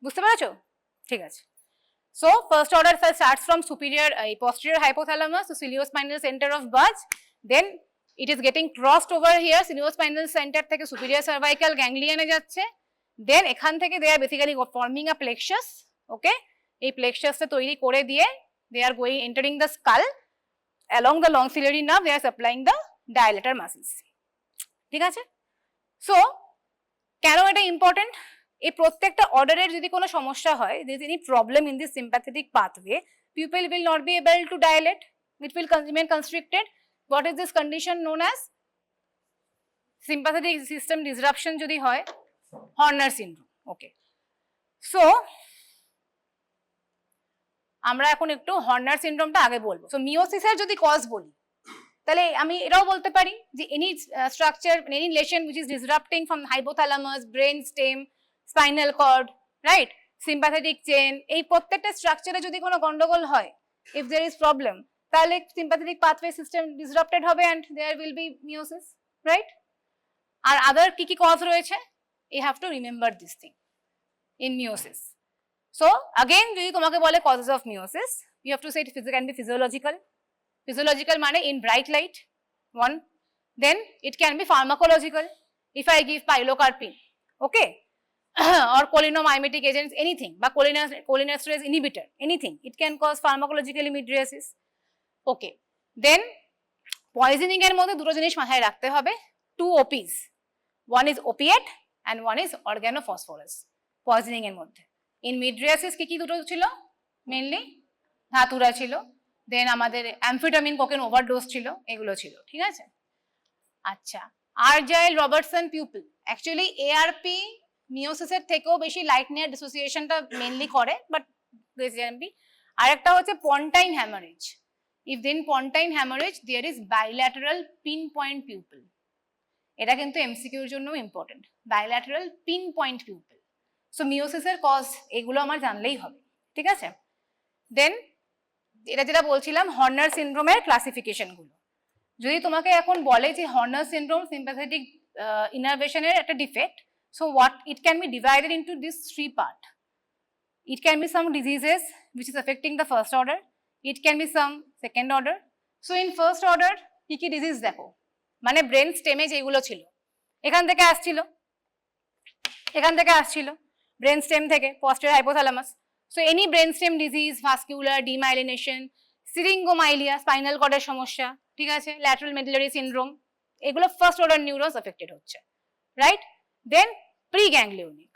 বুঝতে পেরেছো? ঠিক আছে। So first order starts from superior posterior hypothalamus to ciliospinal center of Budd, then it is getting crossed over here, ciliospinal center থেকে superior cervical ganglion এ যাচ্ছে, then এখান থেকে they are basically forming a plexus, okay, এই plexus টা তৈরি করে দিয়ে they are going entering the skull, along the long ciliary nerve they are supplying the dilator muscles. ঠিক আছে? So কেন এটা ইম্পর্টেন্ট? এই প্রত্যেকটা অর্ডারের যদি কোনো সমস্যা হয়, there is any problem in this sympathetic pathway, pupil will not be able to dilate, it will remain constricted. What is this condition known as? Sympathetic system disruption যদি হয়, Horner syndrome. Okay. So আমরা এখন একটু Honor সিনড্রোমটা আগে বলবো। So মিওসিসের যদি cause বলি, তাহলে আমি এটাও বলতে পারি যে any structure, any lesion which is disrupting from hypothalamus, brain stem, spinal cord, right, sympathetic chain, এই প্রত্যেকটা স্ট্রাকচারে যদি কোনো গন্ডগোল হয়, if there is problem, তাহলে sympathetic pathway system disrupted হবে and there will be meiosis, right? আর আদার কি কি কজ রয়েছে, you have to remember this thing in meiosis. So again যদি তোমাকে বলে causes of meiosis, you have to say it can be physiological. Physiological মানে in bright light, one. Then it can be pharmacological, if I give pilocarpine, okay, or cholinomimetic agents, anything, বা cholinesterase inhibitor, anything, it can cause pharmacological mydriasis. Okay, then poisoning এর মধ্যে দুটো জিনিস মাথায় রাখতে হবে, two OPs, one is opiate and one is organophosphorus poisoning এর মধ্যে. In mydriasis কি কি দুটো ছিল, মেইনলি ধাতুরা ছিল, দেন আমাদের অ্যামফেটামিন কোকেন ওভারডোজ ছিল, এগুলো ছিল, ঠিক আছে? আচ্ছা, Argyll Robertson pupil, actually ARP মিওসিসের থেকেও বেশি লাইটনিয়ার ডিসোসিয়েশনটা মেইনলি করে, বাট আরেকটা হচ্ছে pontine haemorrhage. If then pontine haemorrhage there is bilateral pin point pupil, এটা কিন্তু এমসিকিউর জন্য important, bilateral pin point pupil. So মিওসিসের কজ এগুলো আমার জানলেই হবে, ঠিক আছে? দেন এটা যেটা বলছিলাম হর্নার সিনড্রোমের ক্লাসিফিকেশন গুলো, যদি তোমাকে এখন বলে যে হর্নার সিনড্রোম সিম্প্যাথেটিক ইনারভেশনের একটা defect, so what it can B divided into this three part. It can be some diseases which is affecting the first order, it can be some second order. So in first order কি কি disease দেখো, মানে brain স্টেমে যেগুলো ছিল, এখান থেকে আসছিল brain stem থেকে posterior hypothalamus. So any brainstem disease, vascular demyelination, syringomyelia, spinal cord এর সমস্যা, ঠিক আছে, lateral medullary syndrome, এগুলো ফার্স্ট অর্ডার নিউরনস এফেক্টেড হচ্ছে, রাইট? দেন প্রিগ্যাংলিওনিক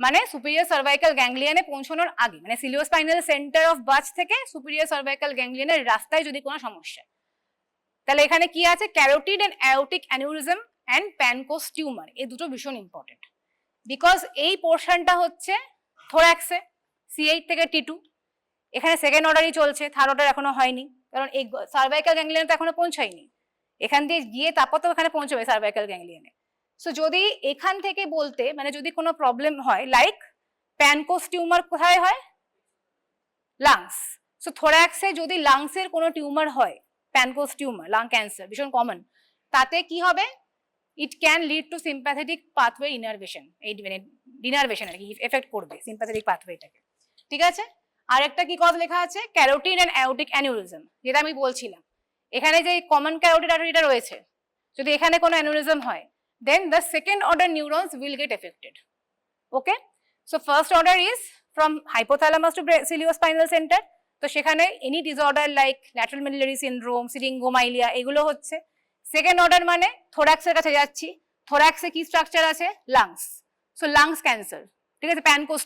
মানে সুপিরিয়র সার্ভাইকাল গ্যাংলিয়নে পৌঁছানোর আগে, মানে সিলিওস্পাইনাল সেন্টার অফ বার্চ থেকে সুপিরিয়র সার্ভাইকাল গ্যাংলিয়নের রাস্তায় যদি কোনো সমস্যা, তাহলে এখানে কি আছে, carotid and aortic aneurysm and Pancoast tumour, এই দুটো ভীষণ ইম্পর্টেন্ট, বিকজ এই পোর্শনটা হচ্ছে থোরাক্সে C8 থেকে T2, এখানে সেকেন্ড অর্ডারই চলছে, থার্ড অর্ডার এখনো হয়নি, কারণ এই সার্ভাইকাল গ্যাংলিয়ন তো এখনো পৌঁছায়নি, এখান দিয়ে গিয়ে তারপর তো এখানে পৌঁছবে সার্ভাইকাল গ্যাংলিয়নে। সো যদি এখান থেকে বলতে, মানে যদি কোনো প্রবলেম হয়, লাইক প্যানকোস টিউমার কোথায় হয়, লাংস, সো থোরাক্সে যদি লাংসের কোনো টিউমার হয়, প্যানকোস টিউমার, লাং ক্যান্সার ভীষণ কমন, তাতে কি হবে, it can lead to sympathetic pathway innervation, এই ডিনারভেশন আর কি এফেক্ট করবে সিম্প্যাথেটিক পাথওয়েটাকে, ঠিক আছে? আর একটা কি কজ লেখা আছে, ক্যারোটিড এন্ড অ্যাওরটিক অ্যানিউরিজম, যেটা আমি বলছিলাম, এখানে যে কমন ক্যারোটিড আর্টারিটা রয়েছে, যদি এখানে কোনো অ্যানিউরিজম হয়, then the second order neurons will get affected. Okay, so first order is from hypothalamus to ciliospinal center, তো সেখানে any disorder like lateral medullary syndrome, syringomyelia এগুলো হচ্ছে। সেকেন্ড অর্ডার মানে থোরাক্সের কাছে যাচ্ছি, থোরাক্সে কি স্ট্রাকচার আছে, লাংস, সো লাংস ক্যান্সার, ঠিক আছে, প্যানকোস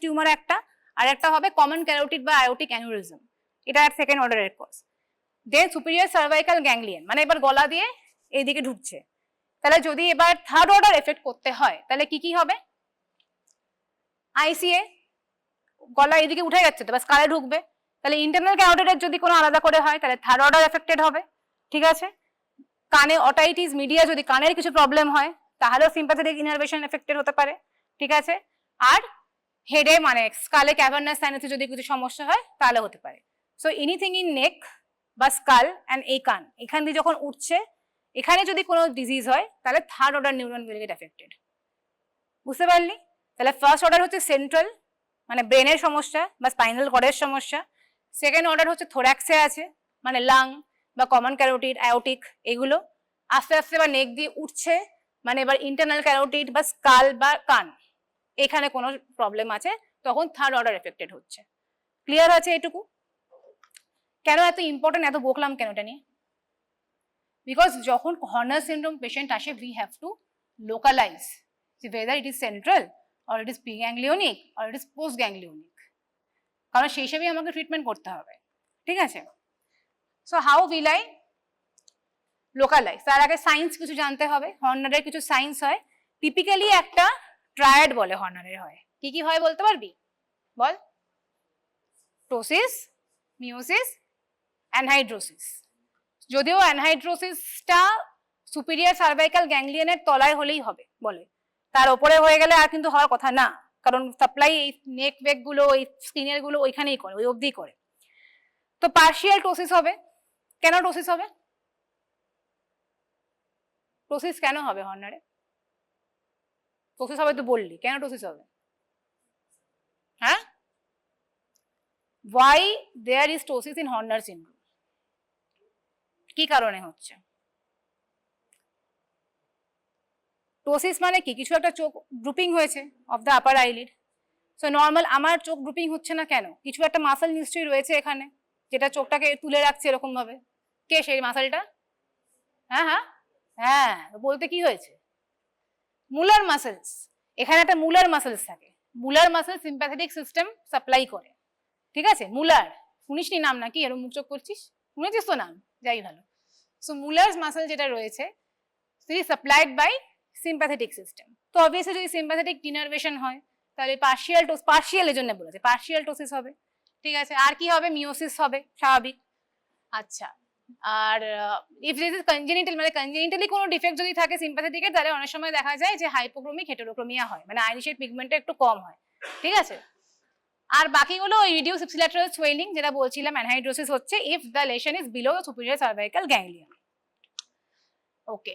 টিউমার একটা, আর একটা হবে কমন ক্যারোটিড বা আয়োটিক অ্যানিউরিজম, এটা সেকেন্ড অর্ডারের কজ। দেন সুপিরিয়র সার্ভাইকাল গ্যাংলিয়ন, মানে এবার গলা দিয়ে এইদিকে ঢুকছে, তাহলে যদি এবার থার্ড অর্ডার এফেক্ট করতে হয়, তাহলে কি কি হবে, আইসিএ, গলা এদিকে উঠে যাচ্ছে তো, বাস কানে ঢুকবে, তাহলে ইন্টারনাল ক্যারোটিডের যদি কোনো আলাদা করে হয়, তাহলে থার্ড অর্ডার এফেক্টেড হবে, ঠিক আছে? কানে অটাইটিস মিডিয়া, যদি কানের কিছু প্রবলেম হয়, তাহলেও সিম্প্যাথেটিক ইনারভেশন এফেক্টেড হতে পারে, ঠিক আছে? আর হেডে মানে স্কালে ক্যাভার্নাস সাইনাসে যদি কিছু সমস্যা হয়, তাহলে হতে পারে। সো এনিথিং ইন নেক বা স্কাল অ্যান্ড এই কান, এখান দিয়ে যখন উঠছে, এখানে যদি কোনো ডিজিজ হয়, তাহলে third order neuron will get affected, বুঝতে পারলি? তাহলে ফার্স্ট অর্ডার হচ্ছে সেন্ট্রাল, মানে ব্রেনের সমস্যা বা স্পাইনাল কর্ডের সমস্যা, সেকেন্ড অর্ডার হচ্ছে থোরাক্সে আছে, মানে লাং বা কমন ক্যারোটিড, আয়োটিক, এগুলো আস্তে আস্তে বা নেক দিয়ে উঠছে, মানে এবার ইন্টারনাল ক্যারোটিড বা স্কাল বা কান, এখানে কোনো প্রবলেম আছে, তখন থার্ড অর্ডার এফেক্টেড হচ্ছে। ক্লিয়ার আছে এটুকু? কেন এত ইম্পর্টেন্ট, এত বকলাম কেন এটা নিয়ে? বিকজ যখন হর্নার সিন্ড্রোম পেশেন্ট আসে, we have two localise whether it is central or it is preganglionic or it is postganglionic, কারণ সেই হিসেবেই আমাকে ট্রিটমেন্ট করতে হবে, ঠিক আছে? So how will I localise? তার আগে সায়েন্স কিছু জানতে হবে। হর্নারের কিছু সায়েন্স হয়, টিপিক্যালি একটা ট্রায়াড বলে হর্নারের হয়। কি কি হয় বলতে পারবি? বল। Ptosis, miosis, anhidrosis. যদিও অ্যানহাইড্রোসিসটা সুপিরিয়র সার্ভাইকাল গ্যাংলিয়নের তলায় হলেই হবে বলে, তার ওপরে হয়ে গেলে আর কিন্তু হওয়ার কথা না, কারণ সাপ্লাই এই নেক ওয়েক গুলো, এই স্কিনের গুলো ওইখানেই করে, ওই অবধি করে। তো পার্শিয়াল টোসিস হবে। কেন টোসিস হবে? টোসিস কেন হবে হর্নারে? টোসিস হবে তো বললি, কেন টোসিস হবে? হ্যাঁ, why there is tosis in Horner syndrome? কি কারণে হচ্ছে? টোসিস মানে কি? কিছু একটা চোখ গ্রুপিং হয়েছে of the upper eyelid. So normal আমার চোখ গ্রুপিং হচ্ছে না কেন? কিছু একটা মাসল নিশ্চয়ই রয়েছে এখানে যেটা চোখটাকে তুলে রাখছে এরকম ভাবে। কে সেই মাসলটা? হ্যাঁ হ্যাঁ হ্যাঁ, বলতে কি হয়েছে? মুলার মাসেলস। এখানে একটা মুলার মাসেলস থাকে। মুলার মাসেল সিম্প্যাথেটিক সিস্টেম সাপ্লাই করে, ঠিক আছে? মুলার, শুনিসনি নাম নাকি? এরকম মুখ চোখ করছিস, শুনেছিস তো নাম, যাই ভালো। সো মুলার্স মাসেল যেটা রয়েছে, সেটি সাপ্লাইড বাই সিম্প্যাথেটিক সিস্টেম। তো অবভিয়াসলি যদি সিম্প্যাথেটিক ডিনার্ভেশন হয় তাহলে পার্শিয়ালের জন্য বলেছে পার্শিয়াল টোসিস হবে, ঠিক আছে? আর কি হবে? মিওসিস হবে, স্বাভাবিক। আচ্ছা, আর ইফ দিস ইজ কনজেনিটাল, মানে কনজেনিটালি কোনো ডিফেক্ট যদি থাকে সিম্প্যাথেটিকের, তাহলে অনেক সময় দেখা যায় যে হাইপোক্রোমিক হেটেরোক্রোমিয়া হয়, মানে আইরিশের পিগমেন্টটা একটু কম হয়, ঠিক আছে? আর বাকিগুলো ওই রিডিউস ইপসিল্যাটারাল সোয়েলিং যেটা বলছিলাম, অ্যানহাইড্রোসিস হচ্ছে if the lesion is below the superior cervical ganglion. Okay,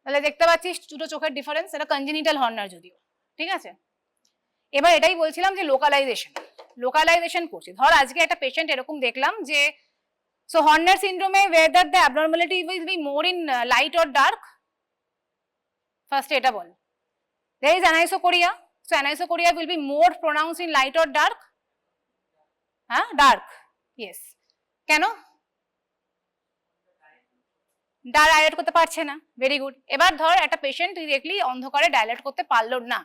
তাহলে দেখতে পাচ্ছিস দুটো চোখের ডিফারেন্স, এটা কনজেনিটাল হর্নার যদিও, ঠিক আছে? এবার এটাই বলছিলাম যে লোকালাইজেশন করছি। ধর আজকে একটা পেশেন্ট এরকম দেখলাম যে, সো হর্নার সিন্ড্রোমে whether the abnormality will be more in light or dark, first এটা বল। there is anisocoria, so anisocoria will be more pronounced in light or dark? হ্যাঁ, ডার্ক, ইয়েস। কেন? ডাইলেট করতে পারছে না, ভেরি গুড। এবার ধর একটা পেশেন্ট ডিরেক্টলি অন্ধকারে ডাইলেট করতে পারলো না,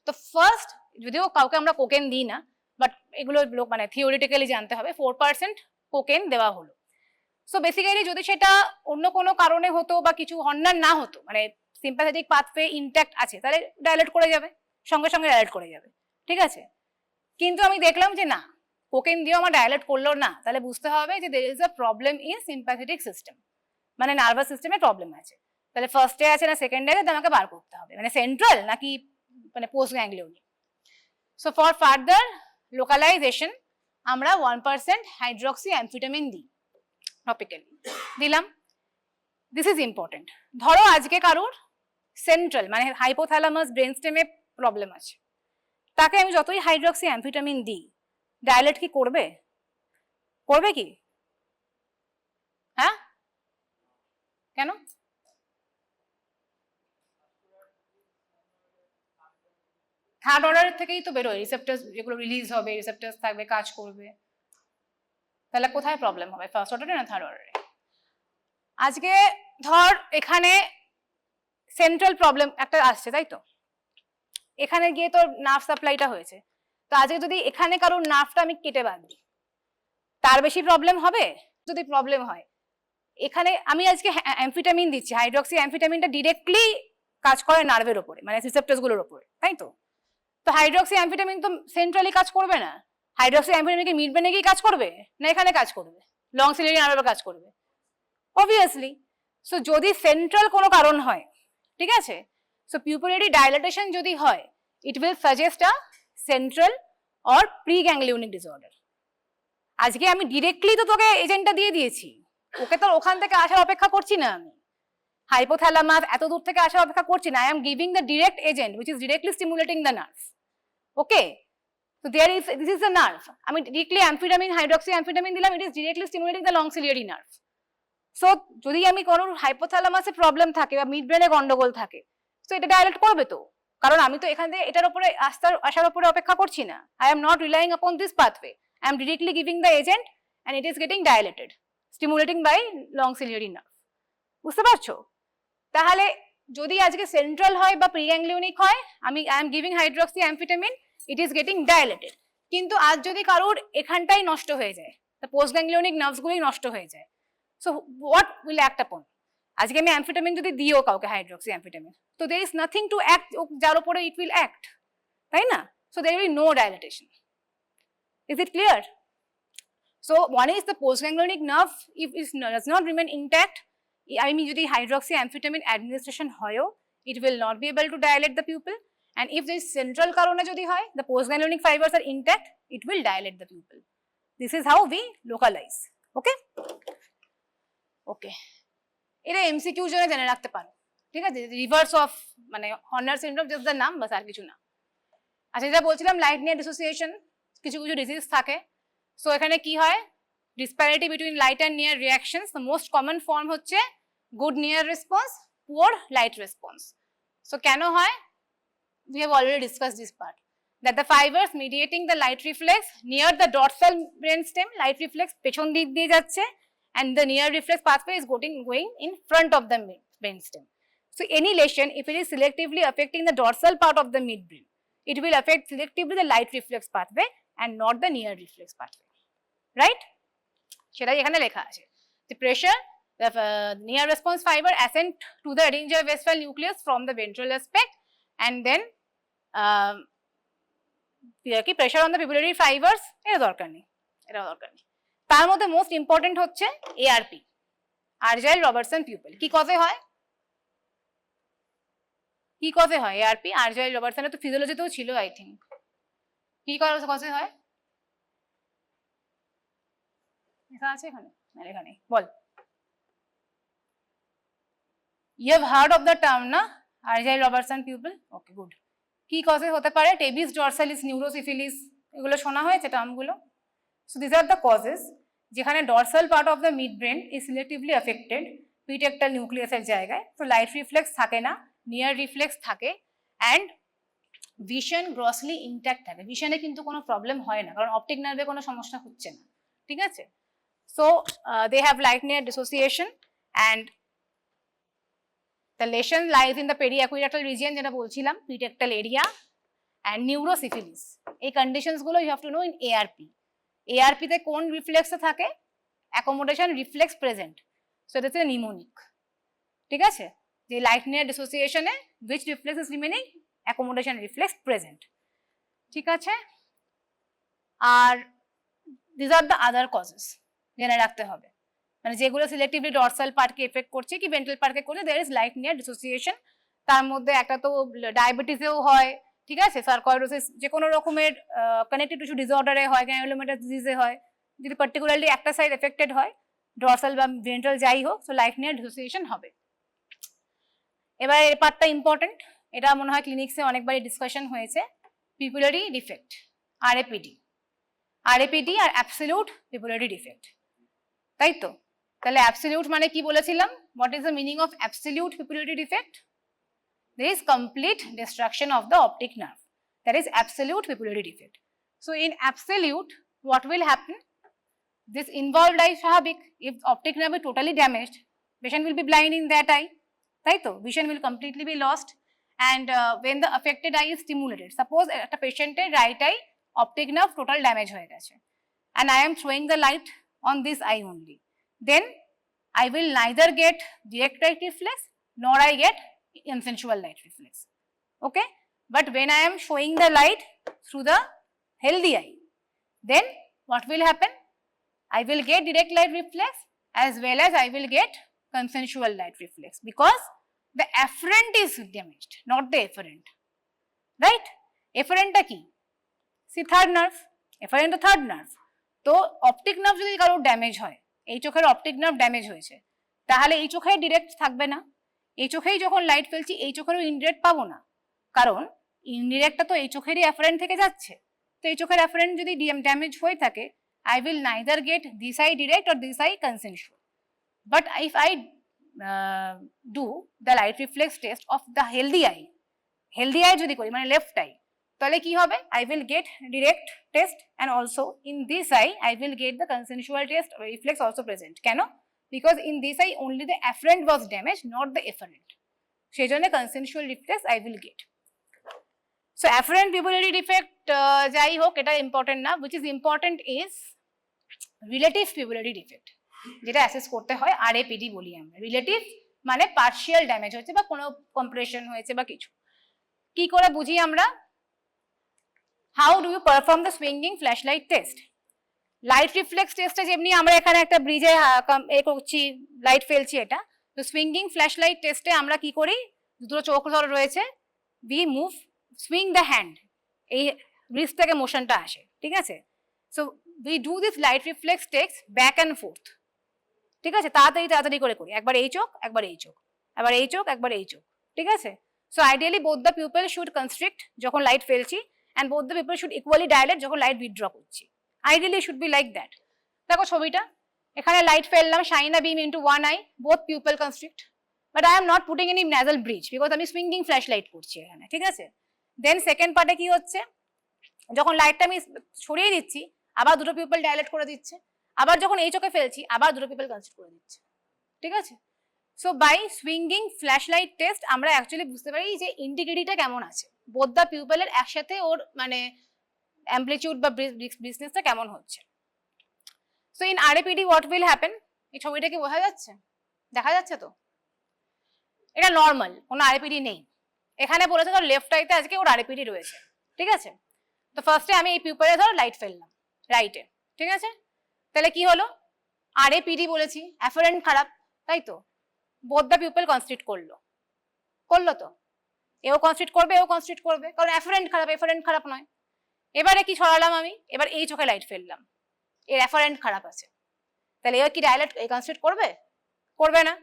তো ফার্স্ট, যদিও কাউকে আমরা কোকেন দিই না, বাট এগুলো মানে থিওরিটিক্যালি জানতে হবে, 4% কোকেন দেওয়া হলো। সো বেসিক্যালি যদি সেটা অন্য কোনো কারণে হতো বা কিছু হর্নার না হতো, মানে সিম্প্যাথেটিক পাথওয়ে ইনট্যাক্ট আছে, তাহলে ডাইলেট করে যাবে, সঙ্গে সঙ্গে ডাইলেট করে যাবে, ঠিক আছে? কিন্তু আমি দেখলাম যে না, কোকেন দিয়েও আমার ডাইলেট করলো না, তাহলে বুঝতে হবে যে there is a problem in sympathetic system, মানে নার্ভাস সিস্টেমে প্রবলেম আছে। তাহলে ফার্স্টে আছে না সেকেন্ডে আছে, আমাকে বার করতে হবে, মানে সেন্ট্রাল নাকি মানে post ganglionic. So for further localisation আমরা 1% হাইড্রক্সি অ্যামফেটামিন দিই টপিক্যালি, দিলাম। This is important. ধরো আজকে কারোর সেন্ট্রাল মানে হাইপোথ্যালামাস ব্রেন স্টেমে প্রবলেম আছে, তাকে আমি যতই হাইড্রক্সি অ্যামফেটামিন দিই, ডাইলেট কি করবে? করবে কি? হ্যাঁ, কেন? থার্ড অর্ডারের থেকেই তো বেরোয়, রিসেপ্টার্স যেগুলো রিলিজ হবে, রিসেপ্টার্স থাকবে, কাজ করবে, তাহলে কোথায় প্রবলেম হবে? ফার্স্ট অর্ডারে না থার্ড অর্ডারে? আজকে ধর এখানে সেন্ট্রাল প্রবলেম একটা আসছে, তাই তো? এখানে গিয়ে তোর নার্ভ সাপ্লাইটা হয়েছে, তো আজকে যদি এখানে কারোর নার্ভটা আমি কেটে বাদ দিই, তার বেশি প্রবলেম হবে? যদি প্রবলেম হয়, এখানে আমি আজকে অ্যামফেটামিন দিচ্ছি, হাইড্রক্সি অ্যামফেটামিনটা ডিরেক্টলি কাজ করে নার্ভের ওপরে, মানে রিসেপ্টরস গুলোর ওপরে, তাই তো? তো হাইড্রক্সি অ্যামফেটামিন তো সেন্ট্রালি কাজ করবে না, হাইড্রক্সি অ্যামফেটামিন কি মিড ব্রেনে গিয়ে কাজ করবে না এখানে কাজ করবে? লং সিলিয়ারি নার্ভে কাজ করবে অবভিয়াসলি। সো যদি সেন্ট্রাল কোনো কারণ হয়, ঠিক আছে, সো পিউপিলারি ডাইলেটেশন যদি হয়, it will suggest a central or preganglionic disorder. আজকে আমি ডিরেক্টলি তো তোকে এজেন্টটা দিয়ে দিয়েছি, ওকে তো ওখান থেকে আসার অপেক্ষা করছি না, আমি হাইপোথ্যালামাস এত দূর থেকে আসার অপেক্ষা করছি না, I am giving the direct agent which is directly stimulating the nerve. Okay, so this is the nerve, আমি ডিরেক্টলি অ্যামফেটামিন হাইড্রক্সি অ্যামফেটামিন দিলাম, it is directly stimulating the long ciliary nerve. So যদি আমি কোনো হাইপোথ্যালামাসে problem থাকে বা mid ব্রেনে গন্ডগোল থাকে, তো এটা ডাইলেট করবে তো, কারণ আমি তো এখান থেকে এটার উপরে আসার উপরে অপেক্ষা করছি না, আই এম নট রিলাইং আপন this pathway, I am directly giving the agent and it is getting dilated, stimulating by long ciliary nerve. বুঝতে পারছো? তাহলে যদি আজকে সেন্ট্রাল হয় বা প্রিগ্যাংলিওনিক হয়, I am giving hydroxy amphetamine, it is getting dilated. কিন্তু আজ যদি কারোর এখানটাই নষ্ট হয়ে যায়, the postganglionic nerves গুলোই নষ্ট হয়ে যায়, so what will act upon? আজকে আমি অ্যাম্ফেটামিন যদি দিও কাউকে হাইড্রক্সি অ্যাম্ফেটামিন, তো there is nothing to act, যার উপরে it will act, তাই না? So there will be no dilatation. Is it clear? So one is the postganglionic nerve, if it does not remain intact, I mean যদি hydroxy অ্যাম্ফেটামিন administration হয়ও, it will not be able to dilate the pupil, and if this central কারণে যদি হয়, the postganglionic fibers are intact, it will dilate the pupil. This is how we localize. Okay? Okay. এটা MCQ জন্য জেনে রাখতে পারো, ঠিক আছে? রিভার্স অফ মানে হর্নার সিনড্রোম জাস্ট দ্য নাম, বাস আর কিছু না। আচ্ছা, যেটা বলছিলাম লাইট নিয়ার ডিসোসিয়েশন, কিছু কিছু ডিজিজ থাকে। সো এখানে কি হয়, disparity between light and near reactions, the most common form হচ্ছে good near response, poor light response. So কেন হয়, we have already discussed this part, that the fibers mediating the light reflex near the dorsal brainstem, light reflex পেছন দিক দিয়ে যাচ্ছে, and the near reflex pathway is going in front of the brainstem. So any lesion, if it is selectively affecting the dorsal part of the midbrain, it will affect selectively the light reflex pathway and not the near reflex pathway, right? সেটাই এখানে লেখা আছে। The pressure, the near response fiber ascend to the Edinger Westphal nucleus from the ventral aspect, and then কি pressure on the pupillary fibers, এটা দরকার নেই, এটা দরকার নেই। তার মধ্যে মোস্ট ইম্পর্টেন্ট হচ্ছে এআরপি, আর্জাইল রবার্টসন পিউপল। কি কজে হয়, কি কজে হয় এআরপি? আর্জাইল রবার্টসন তো ফিজিওলজিতেও ছিল আই থিঙ্ক। কি কজে হয় লেখা আছে এখানে, না লেখা নেই, বল। You have heard of the term না, আর্জাইল রবার্টসন পিউপল? ওকে, গুড। কি কজে হতে পারে? টেবিস ডরসালিস, নিউরোসিফিলিস, এগুলো শোনা হয়েছে টার্মগুলো। So these are the causes যেখানে dorsal part of the midbrain is selectively affected, pretectal nucleus এর জায়গায়, so light reflex থাকে না, near reflex থাকে, and vision grossly intact থাকে। ভিশনে কিন্তু কোনো প্রবলেম হয় না, কারণ অপটিক নার্ভে কোনো সমস্যা হচ্ছে না, ঠিক আছে? So they have light near dissociation, and the lesion lies in the periaqueductal region যেটা বলছিলাম, pretectal area, and neurosyphilis। এই কন্ডিশনস গুলো you have to know in ARP। ARP তে কোন রিফ্লেক্সে থাকে? অ্যাকোমোডেশন রিফ্লেক্স প্রেজেন্ট, সো এটা হচ্ছে নিমোনিক, ঠিক আছে? যে লাইট নিয়ার ডিসোসিয়েশনে which reflex is remaining? Accommodation reflex present, ঠিক আছে? আর these are the other causes জেনে রাখতে হবে, মানে যেগুলো সিলেক্টিভলি ডরসাল পার্টকে এফেক্ট করছে কি ভেন্ট্রাল পার্টকে করছে, there is light near dissociation। তার মধ্যে একটা তো ডায়াবেটিসেও হয়, ঠিক আছে? সার্কোইডোসিস, যে কোনো রকমের কানেক্টিভ টিস্যু ডিসঅর্ডারে হয়, গ্র্যানুলোমেটাস ডিজিজে হয়, যদি পার্টিকুলারলি একটা সাইড এফেক্টেড হয়, ডরসাল বা ভেন্ট্রাল যাই হোক, সো লাইট নিয়ার ডিসোসিয়েশন হবে। এবার এই পার্টটা ইম্পর্টেন্ট, এটা মনে হয় ক্লিনিক্সে অনেকবারই ডিসকাশন হয়েছে, পিপুলারি ডিফেক্ট, আরএপিডি। আরএপিডি আর অ্যাবসলিউট পিপুলারি ডিফেক্ট, তাই তো? তাহলে অ্যাবসলিউট মানে কি বলেছিলাম? What is the meaning of absolute pupillary defect? There is complete destruction of the optic nerve, that is absolute pupillary defect. So in absolute, what will happen? This involved eye স্বাভাবিক, if optic nerve is totally damaged, patient will be blind in that eye, তাই তো? Vision will completely be lost, and when the affected eye is stimulated, suppose একটা পেশেন্টের right I optic nerve total damage হয়ে গেছে, and I am throwing the light on this eye only, then I will neither get direct light reflex nor I get consensual light reflex, okay? But when I am showing the light through the healthy eye, then what will happen? I will get direct light reflex as well as I will get consensual light reflex, because the afferent is damaged, not the efferent, right? Efferent টা কি? See, third nerve, efferent তো third nerve। তো optic nerve যদি কারোর damage হয়, এই চোখের optic nerve damage হয়েছে, তাহলে এই চোখে ডিরেক্ট থাকবে না, এই চোখেই যখন লাইট ফেলছি এই চোখেরও ইনডিরেক্ট পাবো না, কারণ ইনডিরেক্টটা তো এই চোখেরই অ্যাফারেন্ট থেকে যাচ্ছে। তো এই চোখের অ্যাফারেন্ট যদি ড্যামেজ হয়ে থাকে, I will neither get this eye direct or this eye consensual. But if I do the light reflex test of the healthy eye যদি করি, মানে লেফট আই, তাহলে কি হবে, I will get direct test and also in this eye I will get the consensual test reflex also present. কেন? Because in this eye only the afferent was damaged, not the efferent. সেই জন্য consensual reflex I will get. So afferent pupillary defect যাই হোক এটা important না, which is important is relative pupillary defect, যেটা assess করতে হয় RAPD বলি আমরা। রিলেটিভ মানে পার্শিয়াল ড্যামেজ হয়েছে বা কোনো কম্প্রেশন হয়েছে বা কিছু। কি করে বুঝি আমরা? How do you perform the swinging flashlight test? Light reflex টেস্টে যেমনি আমরা এখানে একটা ব্রিজে করছি, লাইট ফেলছি, এটা তো সুইঙ্গিং ফ্ল্যাশলাইট টেস্টে আমরা কি করি, দুটো চোখ ধরে রয়েছে, we move swing the hand, এই রিস্ট থেকে মোশনটা আসে, ঠিক আছে? So we do this light reflex টেক্স ব্যাক অ্যান্ড ফোর্থ, ঠিক আছে? তাড়াতাড়ি করে করি, একবার এই চোখ একবার এই চোখ, একবার এই চোখ একবার এই চোখ, ঠিক আছে? So ideally both the pupil should constrict যখন লাইট ফেলছি, and both the people should equally dilate যখন লাইট উইথড্র করছি। Ideally should be like that. দেখো ছবিটা, এখানে লাইট ফেললাম, shine a beam into one eye, both pupil constrict, but I am not putting any nasal bridge because আমি swinging flash light করছি এখানে, ঠিক আছে? দেন সেকেন্ড পার্টে কি হচ্ছে, যখন লাইটটা আমি ছড়িয়ে দিচ্ছি আবার দুটো পিউপল ডাইলেট করে দিচ্ছে, আবার যখন এই চোখে ফেলছি আবার দুটো পিউপল কনস্ট্রিক্ট করে দিচ্ছে, ঠিক আছে? So by swinging flash light test আমরা অ্যাকচুয়ালি বুঝতে পারি যে ইন্টিগ্রিটিটা কেমন আছে, বোথ দ্য পিউপলের একসাথে ওর মানে অ্যাম্পলিটিউড বা বিজনেসটা কেমন হচ্ছে। So in RAPD what will happen, এই ছবিটা কি বোঝা যাচ্ছে, দেখা যাচ্ছে তো? এটা নর্মাল, কোনো আরএপিডি নেই এখানে, বলেছে ধর লেফট আইতে আজকে ওর আরএপিডি রয়েছে, ঠিক আছে? তো ফার্স্টে আমি এই পিউপলে ধর লাইট ফেললাম রাইটে, ঠিক আছে? তাহলে কি হলো, আরএপিডি বলেছি, অ্যাফারেন্ট খারাপ, তাই তো? বোথ দ্য পিউপল কনস্ট্রিক্ট করলো তো, এও কনস্ট্রিক্ট করবে এও কনস্ট্রিক্ট করবে, কারণ অ্যাফারেন্ট খারাপ নয়। এবারে কি ছড়ালাম আমি, এবার এই চোখে লাইট ফেললাম, এর অ্যাফারেন্ট খারাপ আছে, তাহলে এও কি ডাইলেট কনস্ট্রিক্ট করবে না,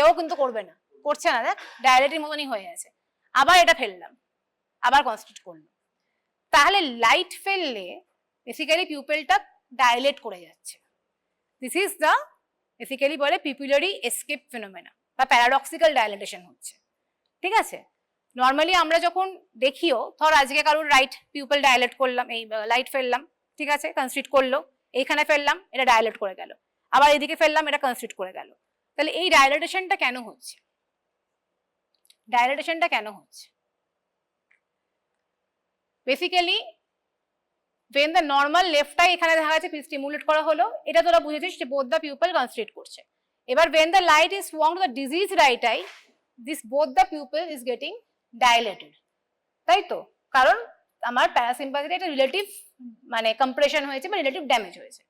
এও কিন্তু করবে না, করছে না, দেখ ডাইলেটের মতনই হয়ে আছে। আবার এটা ফেললাম, আবার কনস্ট্রিক্ট করলো, তাহলে লাইট ফেললে বেসিক্যালি পিউপেলটা ডাইলেট করে যাচ্ছে। দিস ইজ দ্য বেসিক্যালি বলে পিপুলারি এসকেপ ফিনোমেনা বা প্যারাডক্সিক্যাল ডাইলেটেশন হচ্ছে, ঠিক আছে? নর্মালি আমরা যখন দেখিও, ধর আজকে কারোর রাইট পিউপল ডাইলেট করলাম, এই লাইট ফেললাম, ঠিক আছে, কনস্ট্রিক্ট করলো, এইখানে ফেললাম এটা ডাইলেট করে গেল, আবার এদিকে ফেললাম এটা কনস্ট্রিক্ট করে গেল, তাহলে এই ডাইলেটেশনটা কেন হচ্ছে? Basically when the normal left eye এখানে দেখা যাচ্ছে স্টিমুলেট করা হলো, এটা তোরা বুঝেছিস যে both the pupil constrict করছে। এবার when the light is swung to the diseased right eye, this both the pupil is getting dilated, তাই তো? কারণ আমার প্যারাসিম্পাথিতে একটা রিলেটিভ মানে কম্প্রেশন হয়েছে বা রিলেটিভ ড্যামেজ হয়েছে।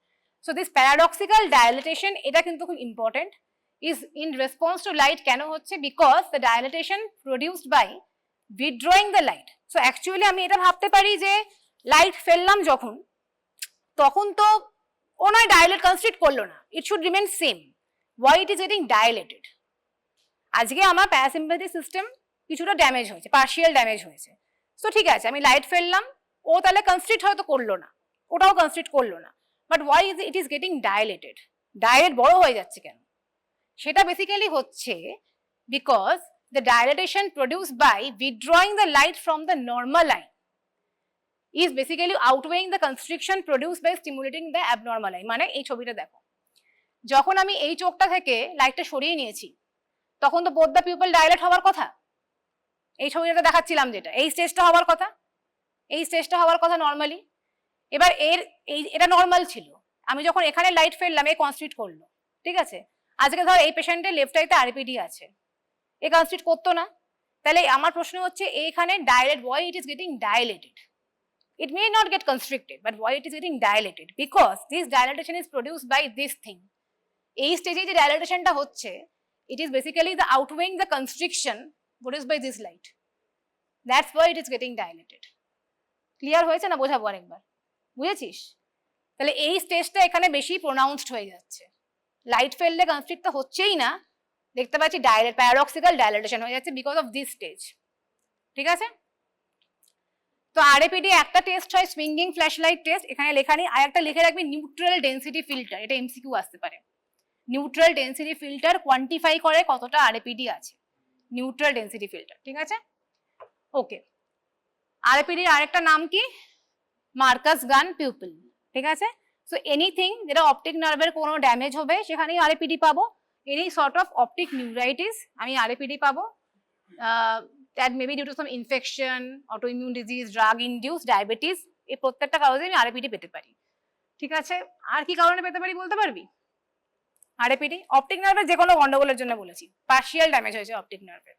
সো দিস প্যারাডক্সিক্যাল ডাইলেটেশন এটা কিন্তু খুব important, is in response to light. কেন হচ্ছে? Because the dilatation produced by withdrawing the light. So actually আমি এটা ভাবতে পারি যে লাইট ফেললাম যখন, তখন তো ও নয় ডাইলেট কনস্ট্রিক্ট করলো না, it should remain same, why it is getting dilated. আজকে আমার প্যারাসিম্পাথেটিক সিস্টেম কিছুটা ড্যামেজ হয়েছে, পার্শিয়াল ড্যামেজ হয়েছে, সো ঠিক আছে আমি লাইট ফেললাম, ও তাহলে কনস্ট্রিক্ট হয়তো করলো না, ওটাও কনস্ট্রিক্ট করলো না, but why is it is getting dilated? Dilate বড় হয়ে যাচ্ছে কেন? সেটা বেসিক্যালি হচ্ছে because the dilatation produced by withdrawing the light from the normal eye is basically outweighing the constriction produced by stimulating the abnormal eye। মানে এই ছবিটা দেখো, যখন আমি এই চোখটা থেকে লাইটটা সরিয়ে নিয়েছি তখন তো both the pupil dilate হওয়ার কথা, এই ছবিটা দেখাচ্ছিলাম যেটা, এই স্টেজটা হওয়ার কথা নর্মালি। এবার এটা নর্মাল ছিল, আমি যখন এখানে লাইট ফেললাম এই কনস্ট্রিক্ট করলো, ঠিক আছে? আজকে ধর এই পেশেন্টের লেফট আইতে আরপিডি আছে, এ কনস্ট্রিক্ট করতো না, তাহলে আমার প্রশ্ন হচ্ছে এইখানে dilate, why it is getting dilated? It may not get constricted, but why it is getting dilated? Because this dilatation is produced by this thing. এই স্টেজে যে ডাইলেটেশনটা হচ্ছে, it is basically the outweighing the constriction produced by this light. That's why it is getting dilated. Clear হয়েছে না? বোঝাবো আরেকবার, বুঝেছিস? তাহলে এই স্টেজটা এখানে বেশি প্রোনাউন্সড হয়ে যাচ্ছে, লাইট ফেললে কনস্ট্রিক্ট হচ্ছেই না, দেখতে পাচ্ছি প্যারাডক্সিক্যাল ডাইলেটেশন হয়ে যাচ্ছে বিকজ অফ দিস স্টেজ, ঠিক আছে? তো আরএপিডি একটা টেস্ট হয় সুইঙ্গিং ফ্ল্যাশলাইট টেস্ট, এখানে লেখা নেই, আর একটা লিখে রাখবি নিউট্রাল ডেনসিটি ফিল্টার, এটা এমসিকিউ আসতে পারে। নিউট্রাল ডেনসিটি ফিল্টার কোয়ান্টিফাই করে কতটা আরএপিডি আছে, নিউট্রাল ডেনসিটি ফিল্টার, ঠিক আছে? ওকে, আরএপিডির আরেকটা নাম কি? মার্কাস গান পিউপিল, ঠিক আছে? সো এনিথিং যেটা অপটিক নার্ভের কোনো ড্যামেজ হবে সেখানেই আরএপিডি পাবো। Any sort of optic neuritis আমি আরএপিডি পাবো। That maybe due to some infection, autoimmune disease, drug induce, diabetes, এই প্রত্যেকটা কারণে আমি আরএপিডি পেতে পারি, ঠিক আছে? আর কি কারণে পেতে পারি বলতে পারবি? আরএপিডি অপটিক নার্ভের যে কোনো গন্ডগোলের জন্য বলেছি, পার্শিয়াল ড্যামেজ হয়েছে অপটিক নার্ভের।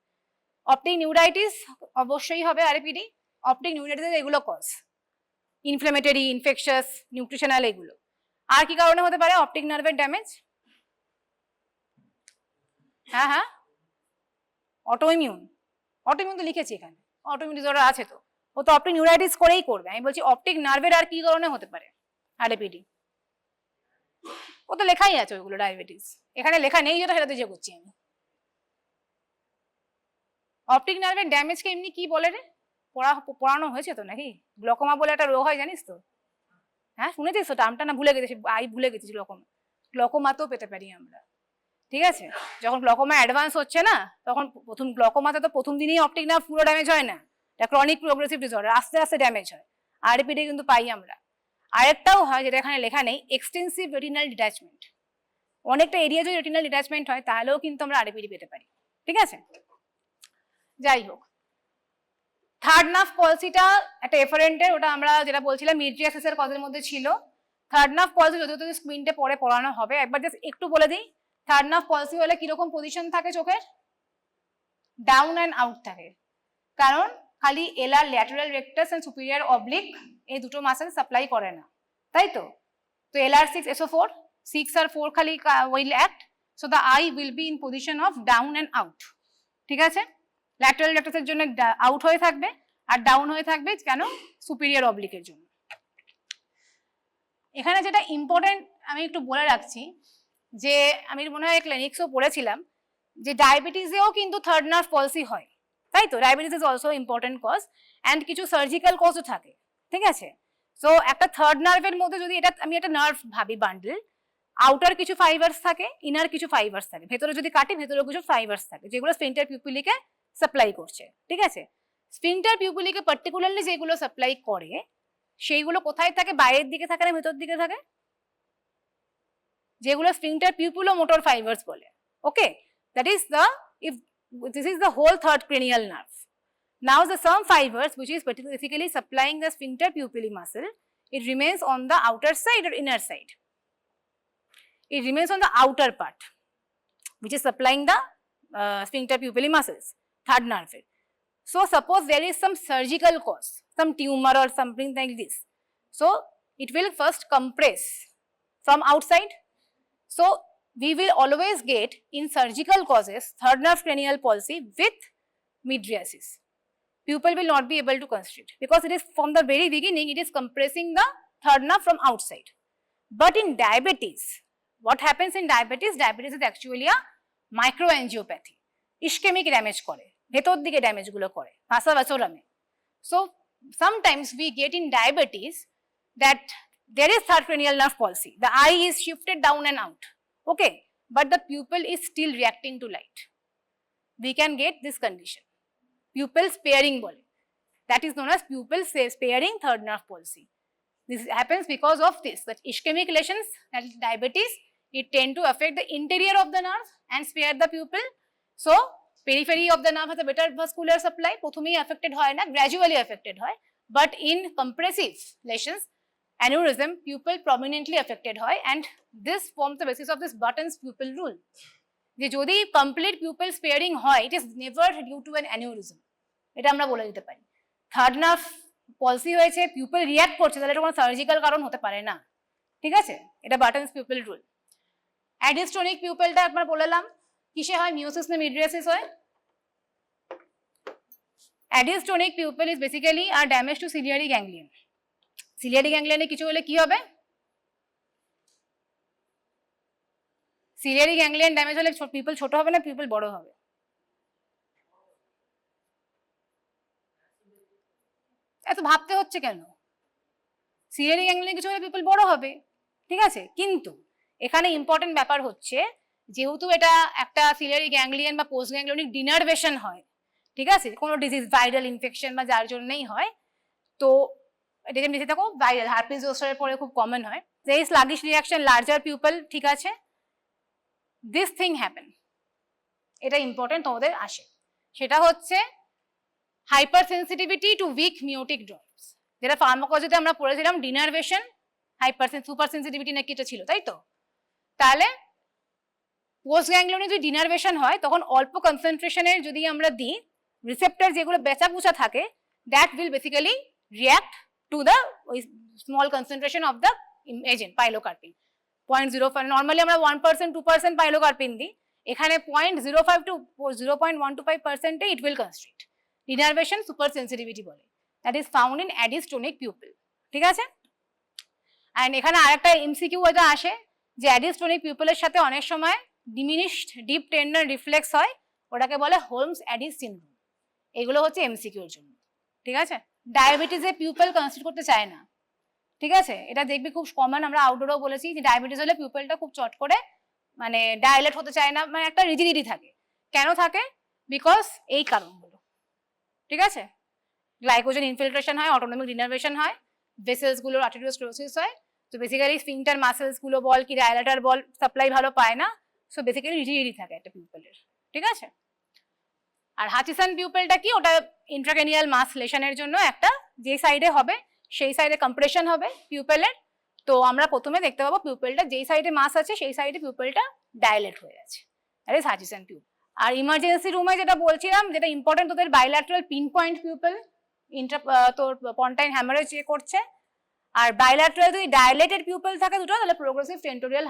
অপটিক নিউরাইটিস অবশ্যই হবে আরএপিডি। অপটিক নিউরাইটিস এগুলো কজ, ইনফ্লেমেটরি, ইনফেকশাস, নিউট্রিশনাল, এগুলো। আর কি কারণে হতে পারে অপটিক নার্ভের ড্যামেজ? হ্যাঁ হ্যাঁ, অটোইমিউন। অটোইমিউন তো লিখেছি এখানে, অটোইমিউন ডিসঅর্ডার আছে তো, ও তো অপটিক নিউরাইটিস করেই করবে। আমি বলছি অপটিক নার্ভের আর কি কারণে হতে পারে আরএপিডি, ও তো লেখাই আছে ওইগুলো। ডায়াবেটিস এখানে লেখা নেই, যেটা সেটাতে যে করছি আমি। অপটিক নার্ভের ড্যামেজকে এমনি কি বলে রে? পড়ানো হয়েছে তো নাকি? গ্লকোমা বলে একটা রোগ হয়, জানিস তো? হ্যাঁ শুনেছিস তো টার্মটা? না ভুলে গেছিস? ভুলে গেছিস গ্লকোমা। গ্লকোমাতেও পেতে পারি আমরা, ঠিক আছে? যখন গ্লকোমা অ্যাডভান্স হচ্ছে না, তখন গ্লকোমাতে তো প্রথম দিনেই অপটিক নার্ভ পুরো ড্যামেজ হয় না, এটা ক্রনিক প্রোগ্রেসিভ ডিসঅর্ডার, আস্তে আস্তে ড্যামেজ হয়। আরএপিডি কিন্তু পাই আমরা। আরেকটাও হয় যেটা এখানে লেখা নেই, এক্সটেন্সিভ রেটিনাল ডিট্যাচমেন্ট। অনেকটা এরিয়া যদি রেটিনাল ডিট্যাচমেন্ট হয় তাহলেও কিন্তু আমরা আরএপিডি পেতে পারি, ঠিক আছে? যাই হোক, থার্ড নার্ভ পলসিটা একটা এফারেন্টের, ওটা আমরা যেটা বলছিলাম মিডরিয়াসিসের কজের মধ্যে ছিল। থার্ড নার্ভ পলসি যদি স্ক্রিনটে পরে পড়ানো হবে, একবার জাস্ট একটু বলে দিই। থার্ড নার্ভ পলসি হলে কিরকম পজিশন থাকে চোখের? ডাউন অ্যান্ড আউট থাকে, কারণ খালি এলার lateral rectus and superior oblique এই দুটো মাসেল সাপ্লাই করে না, তাই তো? তো LR6 SO4 6 আর 4 খালি will act, so the I will be in position of down and out, ঠিক আছে? ল্যাটারাল রেক্টাসের জন্য আউট হয়ে থাকবে, আর ডাউন হয়ে থাকবে কেন? সুপিরিয়র অবলিকের জন্য। এখানে যেটা ইম্পর্টেন্ট আমি একটু বলে রাখছি, যে আমি মনে হয় ক্লিনিক্সও পড়েছিলাম যে ডায়াবেটিসেও কিন্তু থার্ড নার্ভ পলসি হয়, তাই তো? Diabetes is also important cause, and কিছু সার্জিক্যাল কজও থাকে, ঠিক আছে? সো একটা থার্ড নার্ভের মধ্যে যদি এটা আমি একটা নার্ভ ভাবি বান্ডেল, আউটার কিছু ফাইবার্স থাকে, ইনার কিছু ফাইবার্স থাকে, ভেতরে যদি কাটি ভেতরে কিছু ফাইবার্স থাকে যেগুলো স্ফিনক্টার পিউপিলিকে সাপ্লাই করছে, ঠিক আছে? স্ফিনক্টার পিউপিলিকে পার্টিকুলারলি যেগুলো সাপ্লাই করে সেইগুলো কোথায় থাকে? বাইরের দিকে থাকে না ভেতর দিকে থাকে? যেগুলো স্ফিনক্টার পিউপুলোমোটর ফাইবার্স বলে, okay? That is the, if this is the whole third cranial nerve. Now the some fibers which is basically supplying the sphincter pupillae muscle, it remains on the outer side or inner side? It remains on the outer part, which is supplying the sphincter pupillae muscles, third nerve. So suppose there is some surgical cause, some tumor or something like this, so it will first compress from outside. So we will always get in surgical causes third nerve cranial palsy with mydriasis. Pupil will not be able to constrict because it is from the very beginning it is compressing the third nerve from outside. But in diabetes, what happens in diabetes? Diabetes is actually a microangiopathy. Ischemic damage করে, ভেতর দিকে damage গুলো করে, ভাসা ভাসোরামে। So sometimes we get in diabetes that there is third cranial nerve palsy. The eye is shifted down and out, okay, but the pupil is still reacting to light. We can get this condition, pupil sparing bole. That is known as pupil sparing third nerve palsy. This happens because of this, that ischemic lesions, that is diabetes, it tend to affect the interior of the nerve and spare the pupil. So periphery of the nerve has a better vascular supply, প্রথমেই affected হয় না, gradually affected হয়, but in compressive lesions, aneurysm, pupil prominently affected হয়, and this forms the basis of this Button's pupil rule. যে যদি complete pupil sparing হয়, it is never due to an aneurysm, এটা আমরা বলে দিতে পারি। থার্ড নার্ভ পলসি হয়েছে, পিউপিল রিঅ্যাক্ট করছে, তাহলে এটা কোনো সার্জিক্যাল কারণ হতে পারে না, ঠিক আছে? এটা বাটনস পিউপিল রুল। অ্যাডিস্টোনিক পিউপিলটা একবার বললাম কিসে হয়? মিওসিস না মিডরিয়াসিস হয়? অ্যাডিস্টোনিক পিউপিল ইজ বেসিক্যালি আর damage to ciliary ganglion. Ciliary গ্যাংলিয়নে কিছু হলে কি হবে? সিলিয়ারি গ্যাংলিয়ন ড্যামেজ হলে পিউপিল ছোট হবে না পিউপিল বড় হবে? এত ভাবতে হচ্ছে কেন? সিলিয়ারি গ্যাংলিয়নে কিছু হলে পিউপিল বড় হবে, ঠিক আছে? কিন্তু এখানে ইম্পর্টেন্ট ব্যাপার হচ্ছে, যেহেতু এটা একটা সিলিয়ারি গ্যাংলিয়ন বা পোস্ট গ্যাংলিয়নিক ডিনারভেশন হয়, ঠিক আছে, কোনো ডিজিজ ভাইরাল ইনফেকশন বা যার জন্যই হয়, তো এটা যে বেশি থাকো ভাইরাল হার্পিস জোস্টারের পরে খুব কমন হয়, যে এই স্লাগিশ রিয়াকশন, লার্জার পিউপল, ঠিক আছে, দিস থিং হ্যাপেন, এটা ইম্পর্টেন্ট তোমাদের আসে, সেটা হচ্ছে hyper sensitivity to weak miotic drops, যেটা ফার্মাকোলজিতে আমরা পড়েছিলাম ডিনারভেশন, সুপার সেন্সিটিভিটি নাকি এটা ছিল, তাই তো? তাহলে পোস্ট গ্যাংলিয়নে যদি ডিনারভেশন হয় তখন অল্প কনসেন্ট্রেশনের যদি আমরা দিই, রিসেপ্টর যেগুলো বেচা কুচা থাকে, that will basically react to the small concentration of the agent pilocarpine. 0.05, normally আমরা 1% 2% পাইলোকার্পিন দিই, এখানে 0.05 to 0.125% it will constrict. Denervation super sensitivity বলে, that is found in Adie's tonic pupil, ঠিক আছে? অ্যান্ড এখানে আরেকটা এমসিকিউ হয়তো আসে যে অ্যাডিস্টোনিক পিউপিলের সাথে অনেক সময় ডিমিনিশড ডিপ টেন্ডার রিফ্লেক্স হয়, ওটাকে বলে হোলমস অ্যাডিস সিনড্রোম। এগুলো হচ্ছে এমসিকিউর জন্য, ঠিক আছে? ডায়াবেটিসে পিউপেল কনস্টিটিউট করতে চায় না, ঠিক আছে? এটা দেখবি খুব কমন, আমরা আউটডোরেও বলেছি যে ডায়াবেটিস হলে পিউপেলটা খুব চট করে মানে ডাইলেট হতে চায় না, মানে একটা রিজিডিটি থাকে। কেন থাকে? বিকজ এই কারণগুলো, ঠিক আছে? গ্লাইকোজেন ইনফিল্ট্রেশন হয়, অটোনমিক ডিনারভেশন হয়, ভেসেলস গুলোর আর্টেরিওস্ক্লেরোসিস হয়, তো বেসিক্যালি স্ফিংটার মাসেলস গুলো বল কি ডায়ালেটার বল সাপ্লাই ভালো পায় না, সো বেসিক্যালি রিজিডিটি থাকে একটা পিউপেলের, ঠিক আছে? আর হাচিসন পিউপেলটা কি? ওটা ইন্ট্রাক্রেনিয়াল মাস লেশনের জন্য একটা যে সাইডে হবে সেই সাইডে কম্প্রেশন হবে পিউপেলের, তো আমরা প্রথমে দেখতে পাবো পিউপেলটা যেই সাইডে মাস আছে সেই সাইডে পিউপেলটা ডাইলেট হয়ে আছে, দ্যাট ইজ হাচিসন পিউপেল। আর ইমার্জেন্সি রুমে যেটা বলছিলাম, যেটা ইম্পর্টেন্ট, তোদের বাইল্যাটারাল পিন পয়েন্ট পিউপেল, তোর পন্টাইন হ্যামারেজ করছে, আর বাইল্যাটারাল যদি ডাইলেটেড পিউপেল থাকে দুটো, তাহলে প্রোগ্রেসিভ টেন্টোরিয়াল